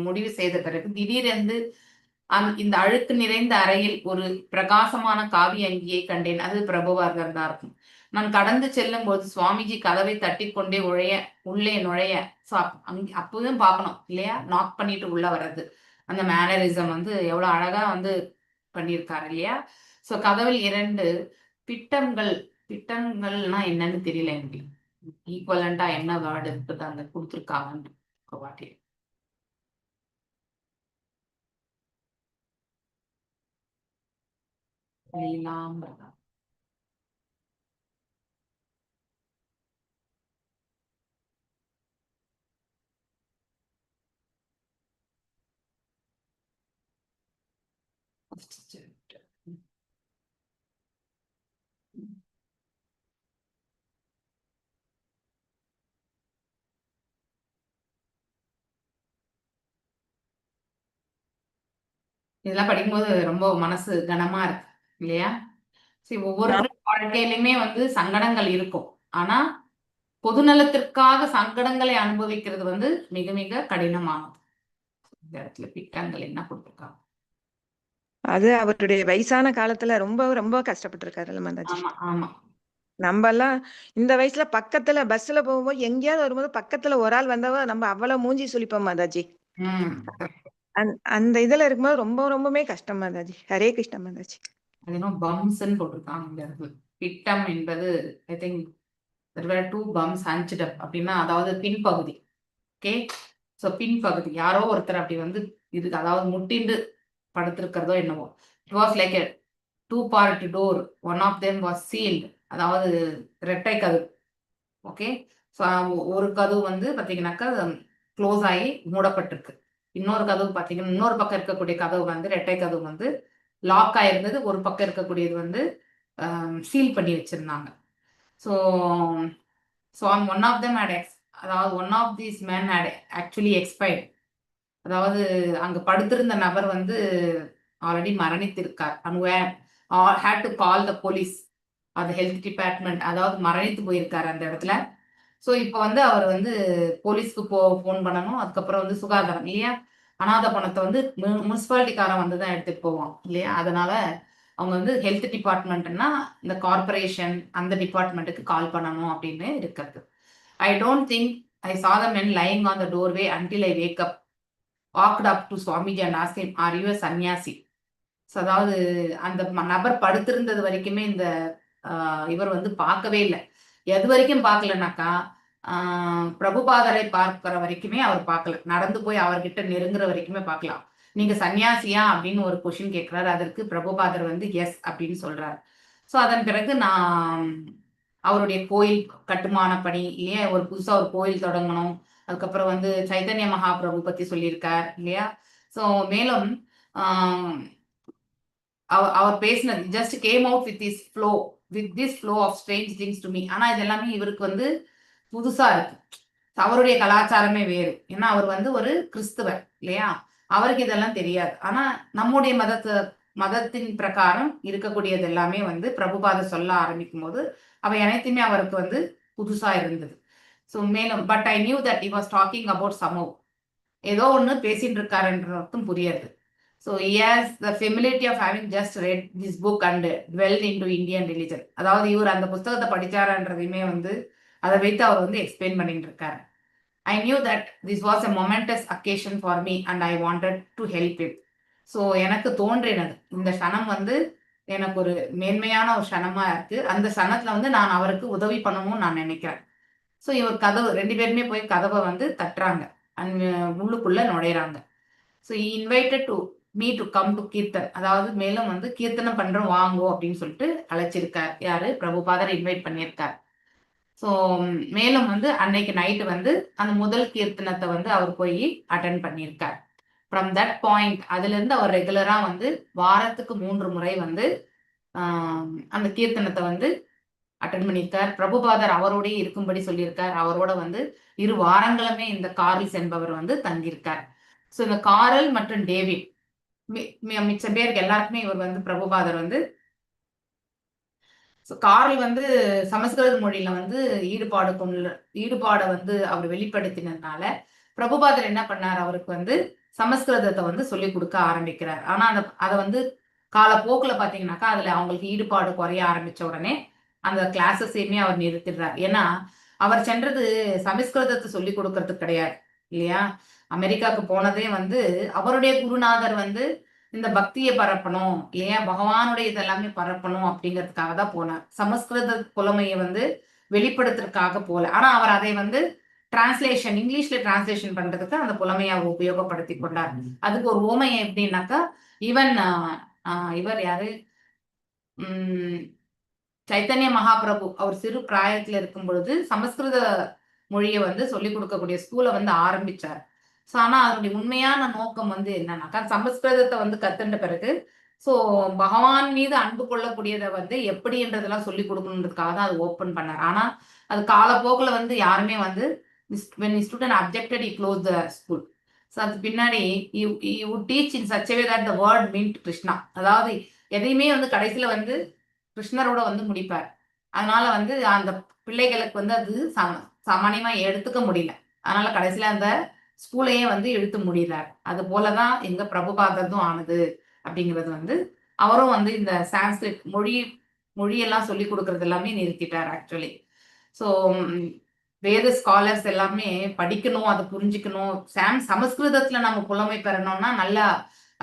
முடிவு செய்த பிறகு திடீரென்று இந்த அழுக்கு நிறைந்த அறையில் ஒரு பிரகாசமான காவி அங்கியை கண்டேன். அது பிரபுபாதர் தான் இருக்கும். நான் கடந்து செல்லும் போது சுவாமிஜி கதவை தட்டி கொண்டே உள்ளே நுழைய. ஸோ அப்போதும் பார்க்கணும் இல்லையா, நாக் பண்ணிட்டு உள்ள வர்றது. அந்த மேனரிசம் வந்து எவ்வளவு அழகா வந்து பண்ணியிருக்காரு இல்லையா. ஸோ கதவில் 2 பிட்டங்கள்னா என்னன்னு தெரியல எனக்கு. ஈக்குவலண்டா என்ன வேர்டு இருக்குது அங்க கொடுத்துருக்காங்க வாட்டி. இதெல்லாம் படிக்கும்போது ரொம்ப மனசு கனமா இருக்கு இல்லையா. சரி, ஒவ்வொரு வாழ்க்கையிலுமே வந்து சங்கடங்கள் இருக்கும். ஆனா பொதுநலத்திற்காக சங்கடங்களை அனுபவிக்கிறது வந்து மிக மிக கடினமானது. இந்த இடத்துல பிட்டங்கள் என்ன கொடுத்துருக்காங்க. அது அவருடைய வயசான காலத்துல ரொம்ப ரொம்ப கஷ்டப்பட்டு இருக்காரு மாதாஜி. ஆமா ஆமா. நம்ம எல்லாம் இந்த வயசுல பக்கத்துல பஸ்ல போகும்போது எங்கேயாவது வரும்போது பக்கத்துல ஒரு ஆள் வந்தவ நம்ம அவ்வளவு மூஞ்சி சுளிப்போம் மாதாஜி. அந்த இதுல இருக்கும்போது ரொம்ப ரொம்பவே கஷ்டம் மாதாஜி. ஹரே கிருஷ்ண மாதாஜி. அது பம்ஸ்ன்னு போட்டிருக்காங்க இந்த இடத்துல. பிட்டம் என்பது I think there were 2 bumps hunched up அப்படின்னா அதாவது பின்பகுதி. ஓகே, ஸோ பின்பகுதி யாரோ ஒருத்தர் அப்படி வந்து இதுக்கு அதாவது முட்டிண்டு படுத்திருக்கிறதோ என்னவோ. It was like a 2-part door. One of them was sealed, அதாவது ரெட்டை கதவு. ஓகே, ஸோ ஒரு கதவு வந்து பார்த்தீங்கன்னாக்கா க்ளோஸ் ஆகி மூடப்பட்டிருக்கு. இன்னொரு கதவு பார்த்தீங்கன்னா இன்னொரு பக்கம் இருக்கக்கூடிய கதவு வந்து ரெட்டை கதவு வந்து லாக் ஆயிருந்தது. ஒரு பக்கம் இருக்கக்கூடியது வந்து சீல் பண்ணி வச்சிருந்தாங்க. ஸோ ஒன் ஆஃப் தெம் அதாவது one of these man had actually expired. அதாவது அங்க படுத்திருந்த நபர் வந்து ஆல்ரெடி மரணித்திருக்கார். Had to call the police, அது ஹெல்த் டிபார்ட்மெண்ட், அதாவது மரணித்து போயிருக்காரு அந்த இடத்துல. ஸோ இப்போ வந்து அவர் வந்து போலீஸ்க்கு ஃபோன் பண்ணணும். அதுக்கப்புறம் வந்து சுகாதாரம் இல்லையா, அனாதை பணத்தை வந்து முனிசிபாலிட்டிக்காரன் வந்து தான் எடுத்துட்டு போவான் இல்லையா. அதனால அவங்க வந்து ஹெல்த் டிபார்ட்மெண்ட்னா இந்த கார்பரேஷன் அந்த டிபார்ட்மெண்ட்டுக்கு கால் பண்ணணும் அப்படின்னு இருக்கிறது. I don't think I saw the men lying on the doorway until I walked up to Swamiji and asked him, "Are you a sannyasi?" So அதாவது அந்த நபர் படுத்திருந்தது வரைக்குமே இந்த இவர் வந்து பார்க்கவே இல்லை. எது வரைக்கும் பார்க்கலனாக்கா, பிரபுபாதரை பார்க்கிற வரைக்குமே அவர் பார்க்கல. நடந்து போய் அவர்கிட்ட நெருங்குற வரைக்குமே பார்க்கலாம். நீங்க சன்னியாசியா அப்படின்னு ஒரு கொஸ்டின் கேட்கிறாரு. அதற்கு பிரபுபாதர் வந்து எஸ் அப்படின்னு சொல்றாரு. ஸோ அதன் பிறகு நான் அவருடைய கோயில் கட்டுமான பணி, ஏன் ஒரு புதுசா ஒரு கோயில் தொடங்கணும், அதுக்கப்புறம் வந்து சைதன்ய மகாபிரபு பத்தி சொல்லியிருக்கார் இல்லையா. ஸோ மேலும் அவர் பேசினது just came out with this flow of strange things to me. ஆனா இது எல்லாமே இவருக்கு வந்து புதுசா இருக்கு. அவருடைய கலாச்சாரமே வேறு. ஏன்னா அவர் வந்து ஒரு கிறிஸ்துவர் இல்லையா, அவருக்கு இதெல்லாம் தெரியாது. ஆனா நம்முடைய மதத்தின் பிரகாரம் இருக்கக்கூடியது எல்லாமே வந்து பிரபுபாதர் சொல்ல ஆரம்பிக்கும் போது அவை அனைத்துமே அவருக்கு வந்து புதுசா இருந்தது. ஸோ மேலும் but I knew that he was talking about சமோ, ஏதோ ஒன்று பேசிட்டு இருக்காருன்றதும் புரியாது. So he has the familiarity of having just read this book and dwelled into Indian religion. அதாவது இவர் அந்த புத்தகத்தை படிச்சாரன்றதையுமே வந்து அதை வைத்து அவர் வந்து எக்ஸ்பிளைன் பண்ணிட்டு இருக்காரு. I knew that this was a momentous occasion for me and I wanted to help him. So எனக்கு தோன்றினது இந்த க்ஷணம் வந்து எனக்கு ஒரு மேன்மையான ஒரு க்ஷணமா இருக்கு. அந்த க்ஷணத்துல வந்து நான் அவருக்கு உதவி பண்ணணும்னு நான் நினைக்கிறேன். ஸோ இவர் கதவு 2 பேருமே போய் கதவை வந்து தட்டுறாங்க, உள்ளுக்குள்ள நுழையிறாங்க. So invited me to come to kirtan, அதாவது மேலும் வந்து கீர்த்தனம் பண்றோம் வாங்கோ அப்படின்னு சொல்லிட்டு அழைச்சிருக்கார். யாரு? பிரபுபாதர் இன்வைட் பண்ணியிருக்கார். ஸோ மேலும் வந்து அன்னைக்கு நைட்டு வந்து அந்த முதல் கீர்த்தனத்தை வந்து அவர் போய் அட்டன் பண்ணியிருக்கார். ஃப்ரம் தட் பாயிண்ட் அதுல இருந்து அவர் ரெகுலரா வந்து வாரத்துக்கு 3 முறை வந்து அந்த கீர்த்தனத்தை வந்து அட்டன் பண்ணியிருக்கார். பிரபுபாதர் அவரோடய இருக்கும்படி சொல்லியிருக்கார். அவரோட வந்து 2 வாரங்களுமே இந்த கார்ல்ஸ் என்பவர் வந்து தங்கியிருக்கார். ஸோ இந்த காரல் மற்றும் டேவிட் மிச்ச பேருக்கு எல்லாருக்குமே இவர் வந்து பிரபுபாதர் வந்து கார்ல் வந்து சமஸ்கிருத மொழியில வந்து ஈடுபாடை வந்து அவர் வெளிப்படுத்தினதுனால பிரபுபாதர் என்ன பண்ணார், அவருக்கு வந்து சமஸ்கிருதத்தை வந்து சொல்லி கொடுக்க ஆரம்பிக்கிறார். ஆனா அதை வந்து காலப்போக்கில் பார்த்தீங்கன்னாக்கா அதுல அவங்களுக்கு ஈடுபாடு குறைய ஆரம்பிச்ச உடனே அந்த கிளாஸஸையுமே அவர் நிறுத்திடுறார். ஏன்னா அவர் சென்றது சமஸ்கிருதத்தை சொல்லி கொடுக்கறதுக்கு கிடையாது இல்லையா. அமெரிக்காவுக்கு போனதே வந்து அவருடைய குருநாதர் வந்து இந்த பக்தியை பரப்பணும் இல்லையா, பகவானுடைய இதெல்லாமே பரப்பணும் அப்படிங்கிறதுக்காக தான் போனார். சமஸ்கிருத புலமையை வந்து வெளிப்படுத்துறதுக்காக போல. ஆனா அவர் அதை வந்து டிரான்ஸ்லேஷன், இங்கிலீஷ்ல டிரான்ஸ்லேஷன் பண்றதுக்கு அந்த புலமையை அவர் உபயோகப்படுத்தி கொண்டார். அதுக்கு ஒரு ஓமையை எப்படின்னாக்கா, இவர் யாரு, சைத்தன்ய மகாபிரபு அவர் சிறு பிராயத்துல இருக்கும் பொழுது சமஸ்கிருத மொழியை வந்து சொல்லிக் கொடுக்கக்கூடிய ஸ்கூலை வந்து ஆரம்பிச்சார். ஸோ ஆனா அதனுடைய உண்மையான நோக்கம் வந்து என்னன்னாக்கா, சமஸ்கிருதத்தை வந்து கத்துட்ட பிறகு ஸோ பகவான் மீது அன்பு கொள்ளக்கூடியதை வந்து எப்படின்றதெல்லாம் சொல்லி கொடுக்கணுன்றதுக்காக தான் அது ஓப்பன் பண்ணார். ஆனா அது காலப்போக்கில் வந்து யாருமே வந்து when student objected, he closed the school. So அதுக்கு பின்னாடி he would teach in such a way that the word meant Krishna. அதாவது எதையுமே வந்து கடைசியில வந்து கிருஷ்ணரோட வந்து முடிப்பார். அதனால வந்து அந்த பிள்ளைகளுக்கு வந்து அது சாமானியமா எடுத்துக்க முடியல. அதனால கடைசியில அந்த ஸ்கூலையே வந்து இழுத்து முடிகிறார். அது போலதான் எங்க பிரபுபாதரும் ஆனது அப்படிங்கிறது வந்து அவரும் வந்து இந்த சான்ஸ்கிரிட் மொழியெல்லாம் சொல்லி கொடுக்கறது எல்லாமே நிறுத்திட்டார் ஆக்சுவலி. ஸோ வேத ஸ்காலர்ஸ் எல்லாமே படிக்கணும், அதை புரிஞ்சுக்கணும். சமஸ்கிருதத்துல நம்ம புலமை பெறணும்னா நல்லா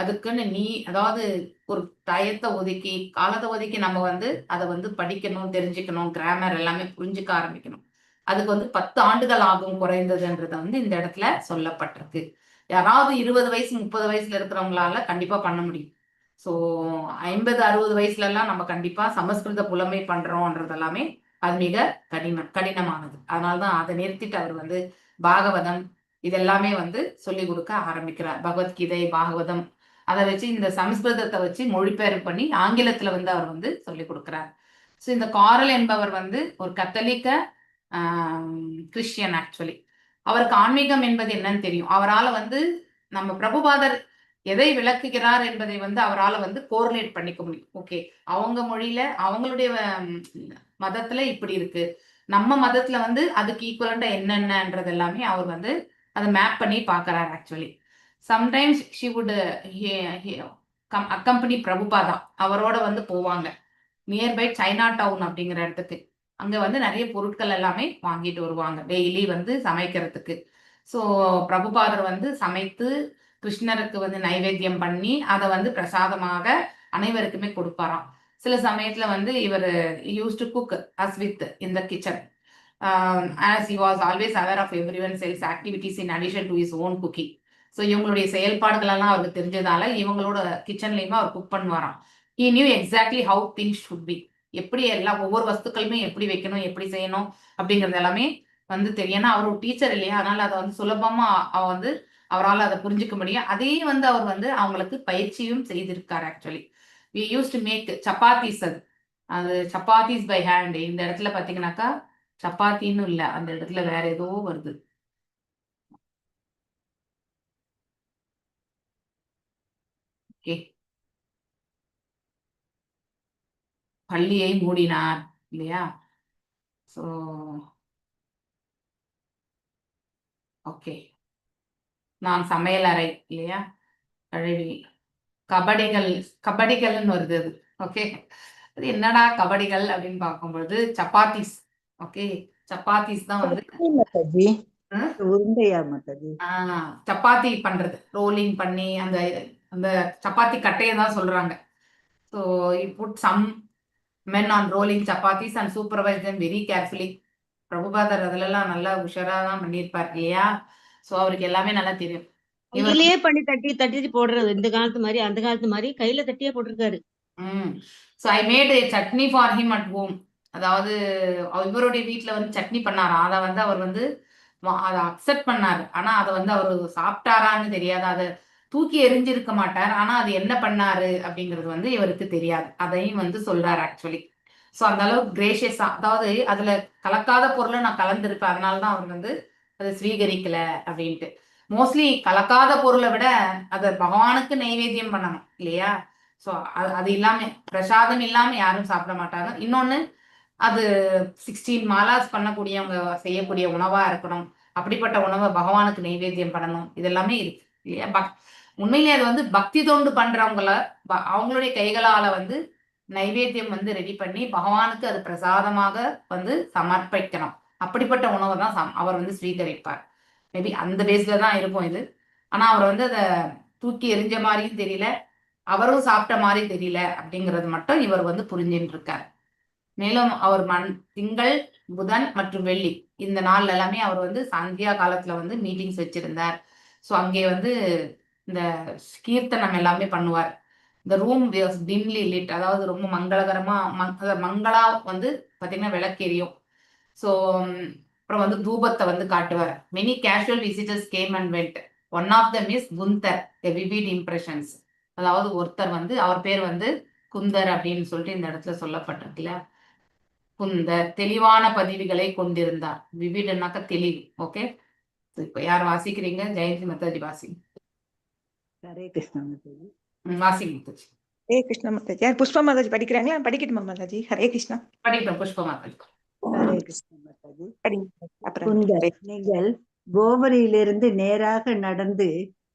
அதுக்குன்னு அதாவது ஒரு டயத்தை ஒதுக்கி காலத்தை ஒதுக்கி நம்ம வந்து அதை வந்து படிக்கணும், தெரிஞ்சுக்கணும், கிராமர் எல்லாமே புரிஞ்சுக்க ஆரம்பிக்கணும். அதுக்கு வந்து 10 ஆண்டுகள் ஆகும் குறைந்ததுன்றத வந்து இந்த இடத்துல சொல்லப்பட்டிருக்கு. யாராவது 20 வயசு 30 வயசுல இருக்கிறவங்களால கண்டிப்பா பண்ண முடியும். ஸோ 50-60 வயசுல எல்லாம் நம்ம கண்டிப்பா சமஸ்கிருத புலமை பண்றோம்ன்றது எல்லாமே அது மிக கடினமானது. அதனால்தான் அதை நிறுத்திட்டு அவர் வந்து பாகவதம் இதெல்லாமே வந்து சொல்லி கொடுக்க ஆரம்பிக்கிறார். பகவத்கீதை, பாகவதம் அதை வச்சு இந்த சமஸ்கிருதத்தை வச்சு மொழிபெயர்ப்பு பண்ணி ஆங்கிலத்துல வந்து அவர் வந்து சொல்லி கொடுக்கிறார். ஸோ இந்த காரல் என்பவர் வந்து ஒரு கத்தோலிக்க கிறிஸ்டியன் ஆக்சுவலி. அவருக்கு ஆன்மீகம் என்பது என்னன்னு தெரியும். அவரால் வந்து நம்ம பிரபுபாதர் எதை விளக்குகிறார் என்பதை வந்து அவரால் வந்து கோரிலேட் பண்ணிக்க முடியும். ஓகே, அவங்க மொழியில அவங்களுடைய மதத்துல இப்படி இருக்கு, நம்ம மதத்துல வந்து அதுக்கு ஈக்குவலண்டா என்னென்னன்றது எல்லாமே அவர் வந்து அதை மேப் பண்ணி பார்க்கறாரு actually. Sometimes she would accompany Prabhupada, அவரோட வந்து போவாங்க நியர்பை சைனா டவுன் அப்படிங்கிற இடத்துக்கு. அங்க வந்து நிறைய பொருட்கள் எல்லாமே வாங்கிட்டு வருவாங்க டெய்லி வந்து சமைக்கிறதுக்கு. ஸோ பிரபுபாதர் வந்து சமைத்து கிருஷ்ணருக்கு வந்து நைவேத்தியம் பண்ணி அதை வந்து பிரசாதமாக அனைவருக்குமே கொடுப்பாராம். சில சமயத்துல வந்து இவர் use to cook us with in the kitchen as he was always aware of everyone else activities in addition to his own cooking. So இவங்களுடைய செயல்பாடுகள் எல்லாம் அவருக்கு தெரிஞ்சதால இவங்களோட கிச்சன்லயுமே hour cook பண்ணுவாராம். he knew exactly how things should be. எப்படி எல்லாம் ஒவ்வொரு வஸ்துக்களுமே எப்படி வைக்கணும் எப்படி செய்யணும் அப்படிங்கிறது எல்லாமே வந்து தெரியும். ஏன்னா அவர் ஒரு டீச்சர் இல்லையா, அதனால அதை வந்து சுலபமா வந்து அவரால் அதை புரிஞ்சுக்க முடியும். அதையும் வந்து அவர் வந்து அவங்களுக்கு பயிற்சியும் செய்திருக்காரு. Actually we used to make chapatis, அது சப்பாத்திஸ் பை ஹேண்ட். இந்த இடத்துல பாத்தீங்கன்னாக்கா சப்பாத்தின்னு இல்லை, அந்த இடத்துல வேற ஏதோ வருது. ஓகே, பள்ளியை மூடினார் இல்லையா. ஸோ ஓகே, நான் சமையல் அறை இல்லையா, கழுவி கபடிகள்னு வருது அது. ஓகே, அது என்னடா கபடிகள் அப்படின்னு பார்க்கும்பொழுது சப்பாத்திஸ். ஓகே, சப்பாத்திஸ் தான் வந்து மாதாஜி உருண்டையா மாதாஜி? சப்பாத்தி பண்றது, ரோலிங் பண்ணி அந்த அந்த சப்பாத்தி கட்டையை தான் சொல்றாங்க. So you put some men on rolling chapatis and supervise them very carefully. பிரபுபாதர் அதுலலாம் நல்லா உஷாரா தான் பண்ணியிருப்பார் இல்லையா. ஸோ அவருக்கு எல்லாமே நல்லா தெரியும். கையிலேயே பண்ணி தட்டி தட்டி போடுறது, இந்த காலத்து மாதிரி அந்த காலத்து மாதிரி கையில தட்டியே போட்டிருக்காரு. So I made chutney for him at home. அதாவது இவருடைய வீட்டில் வந்து சட்னி பண்ணாராம். அதை வந்து அவர் வந்து அதை அக்செப்ட் பண்ணாரு. ஆனால் அதை வந்து அவர் சாப்பிட்டாரான்னு தெரியாது, அதை தூக்கி எரிஞ்சிருக்க மாட்டார். ஆனால் அது என்ன பண்ணாரு அப்படிங்கிறது வந்து இவருக்கு தெரியாது. அதையும் வந்து சொல்றாரு ஆக்சுவலி. ஸோ அந்த அளவுக்கு கிரேஷியஸா, அதாவது அதுல கலக்காத பொருளை நான் கலந்துருப்பேன், அதனால தான் அவர் வந்து அதை ஸ்வீகரிக்கல அப்படின்ட்டு. மோஸ்ட்லி கலக்காத பொருளை விட அதை பகவானுக்கு நைவேத்தியம் பண்ணணும் இல்லையா. ஸோ அது இல்லாம பிரசாதம் இல்லாம யாரும் சாப்பிட மாட்டாங்க. இன்னொன்னு, அது 16 மாலாஸ் பண்ணக்கூடியவங்க செய்யக்கூடிய உணவா இருக்கணும். அப்படிப்பட்ட உணவை பகவானுக்கு நைவேத்தியம் பண்ணணும். இதெல்லாமே இருக்கு இல்லையா. உண்மையிலே அது வந்து பக்தி தொண்டு பண்றவங்கள அவங்களுடைய கைகளால வந்து நைவேத்தியம் வந்து ரெடி பண்ணி பகவானுக்கு அது பிரசாதமாக வந்து சமர்ப்பிக்கணும். அப்படிப்பட்ட உணவை தான் அவர் வந்து ஸ்வீகரிப்பார். மேபி அந்த பேஸ்ல தான் இருக்கும் இது. ஆனா அவர் வந்து அதை தூக்கி எரிஞ்ச மாதிரியும் தெரியல, அவரும் சாப்பிட்ட மாதிரி தெரியல அப்படிங்கிறது மட்டும் இவர் வந்து புரிஞ்சுட்டு இருக்கார். மேலும் அவர் திங்கள், புதன் மற்றும் வெள்ளி இந்த நாள் எல்லாமே அவர் வந்து சந்தியா காலத்துல வந்து மீட்டிங்ஸ் வச்சிருந்தார். ஸோ அங்கே வந்து இந்த கீர்த்தனம் எல்லாமே பண்ணுவார். இந்த ரூம் டிம்லி லிட், அதாவது ரொம்ப மங்களகரமா மங்களா வந்து பாத்தீங்கன்னா விளக்கெரியும். ஸோ அப்புறம் வந்து தூபத்தை வந்து காட்டுவார். Many casual visitors came and went. One of them is Gunther, the vivid impressions. அதாவது ஒருத்தர் வந்து அவர் பேர் வந்து குந்தர் அப்படின்னு சொல்லிட்டு இந்த இடத்துல சொல்லப்பட்டிருக்குல்ல. குந்தர் தெளிவான பதிவுகளை கொண்டிருந்தார். விவிடுனாக்க தெளிவு. ஓகே, இப்போ யார் வாசிக்கிறீங்க? ஜெயந்தி மாதாஜி வாசிங்க. ஹரே கிருஷ்ணா மாதாஜி. வாசிங்க மாதாஜி. ஹரே கிருஷ்ணா மாதாஜி. யார் புஷ்பா மாதாஜி படிக்கிறாங்களா? படிக்கட்டுமா மாதாஜி? ஹரே கிருஷ்ணா. படிக்கிறோம் புஷ்பா மாதாஜி. ஹரே கிருஷ்ணா மாதாஜி. அப்புறம் குந்தர், நீங்கள் கோபுரியிலிருந்து நேராக நடந்து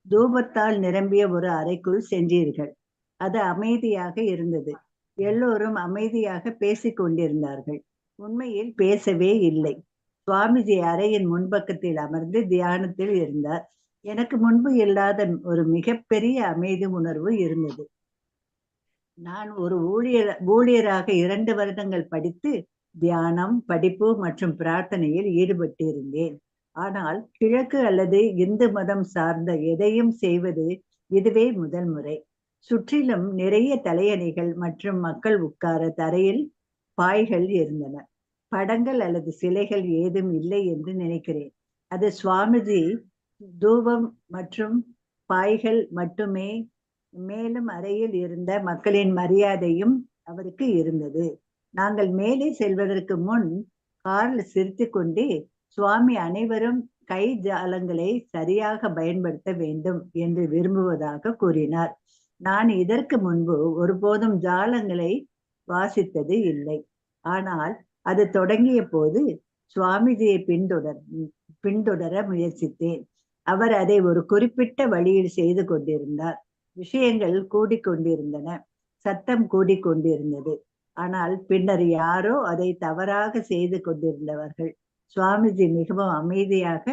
தூபத்தால் நிரம்பிய ஒரு அறைக்குள் சென்றீர்கள். அது அமைதியாக இருந்தது. எல்லோரும் அமைதியாக பேசிக் கொண்டிருந்தார்கள். உண்மையில் பேசவே இல்லை. சுவாமிஜி அறையின் முன்பக்கத்தில் அமர்ந்து தியானத்தில் இருந்தார். எனக்கு முன்பு இல்லாத ஒரு மிகப்பெரிய அமைதி உணர்வு இருந்தது. நான் ஒரு ஊழியராக 2 வருடங்கள் படித்து தியானம், படிப்பு மற்றும் பிரார்த்தனையில் ஈடுபட்டிருந்தேன். ஆனால் கிழக்கு அல்லது இந்து மதம் சார்ந்த எதையும் செய்வது இதுவே முதல் முறை. சுற்றிலும் நிறைய தலையணைகள் மற்றும் மக்கள் உட்கார தரையில் பாய்கள் இருந்தன. படங்கள் அல்லது சிலைகள் ஏதும் இல்லை என்று நினைக்கிறேன். அது சுவாமிஜி தூபம் மற்றும் பாய்கள் மட்டுமே. மேலும் அறையில் இருந்த மக்களின் மரியாதையும் அவருக்கு இருந்தது. நாங்கள் மேலே செல்வதற்கு முன் கார்ல் சிரித்து கொண்டே, சுவாமி அனைவரும் கை ஜாலங்களை சரியாக பயன்படுத்த வேண்டும் என்று விரும்புவதாக கூறினார். நான் இதற்கு முன்பு ஒருபோதும் ஜாலங்களை வாசித்தது இல்லை. ஆனால் அது தொடங்கிய போது சுவாமிஜியை பின்தொடர முயற்சித்தேன். அவர் அதை ஒரு குறிப்பிட்ட வழியில் செய்து கொண்டிருந்தார். விஷயங்கள் கூடிக்கொண்டிருந்தன, சத்தம் கூடிக்கொண்டிருந்தது. ஆனால் பின்னர் யாரோ அதை தவறாக செய்து கொண்டிருந்தவர்கள். சுவாமிஜி மிகவும் அமைதியாக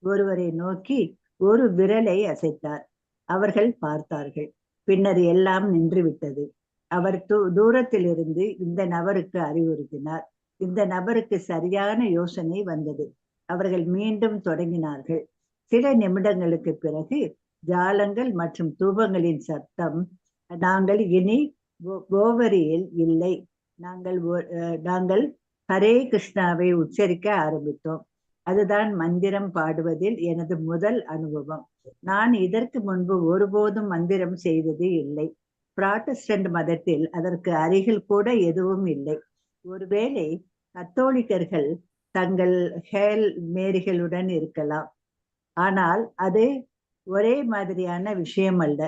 ஒருவரை நோக்கி ஒரு விரலை அசைத்தார். அவர்கள் பார்த்தார்கள். பின்னர் எல்லாம் நின்றுவிட்டது. அவர் தூரத்திலிருந்து இந்த நபருக்கு அறிவுறுத்தினார். இந்த நபருக்கு சரியான யோசனை வந்தது. அவர்கள் மீண்டும் தொடங்கினார்கள். சில நிமிடங்களுக்கு பிறகு ஜாலங்கள் மற்றும் தூபங்களின் சத்தம், நாங்கள் இனி கோவரியில் இல்லை, நாங்கள் ஹரே கிருஷ்ணாவை உச்சரிக்க ஆரம்பித்தோம். அதுதான் மந்திரம் பாடுவதில் எனது முதல் அனுபவம். நான் இதற்கு முன்பு ஒருபோதும் மந்திரம் செய்தது இல்லை. புராட்டஸ்டன்ட் மதத்தில் அதற்கு அருகில் கூட எதுவும் இல்லை. ஒருவேளை கத்தோலிக்கர்கள் தங்கள் ஹேல் மேரிகளுடன் இருக்கலாம், ஆனால் அது ஒரே மாதிரியான விஷயம் அல்ல.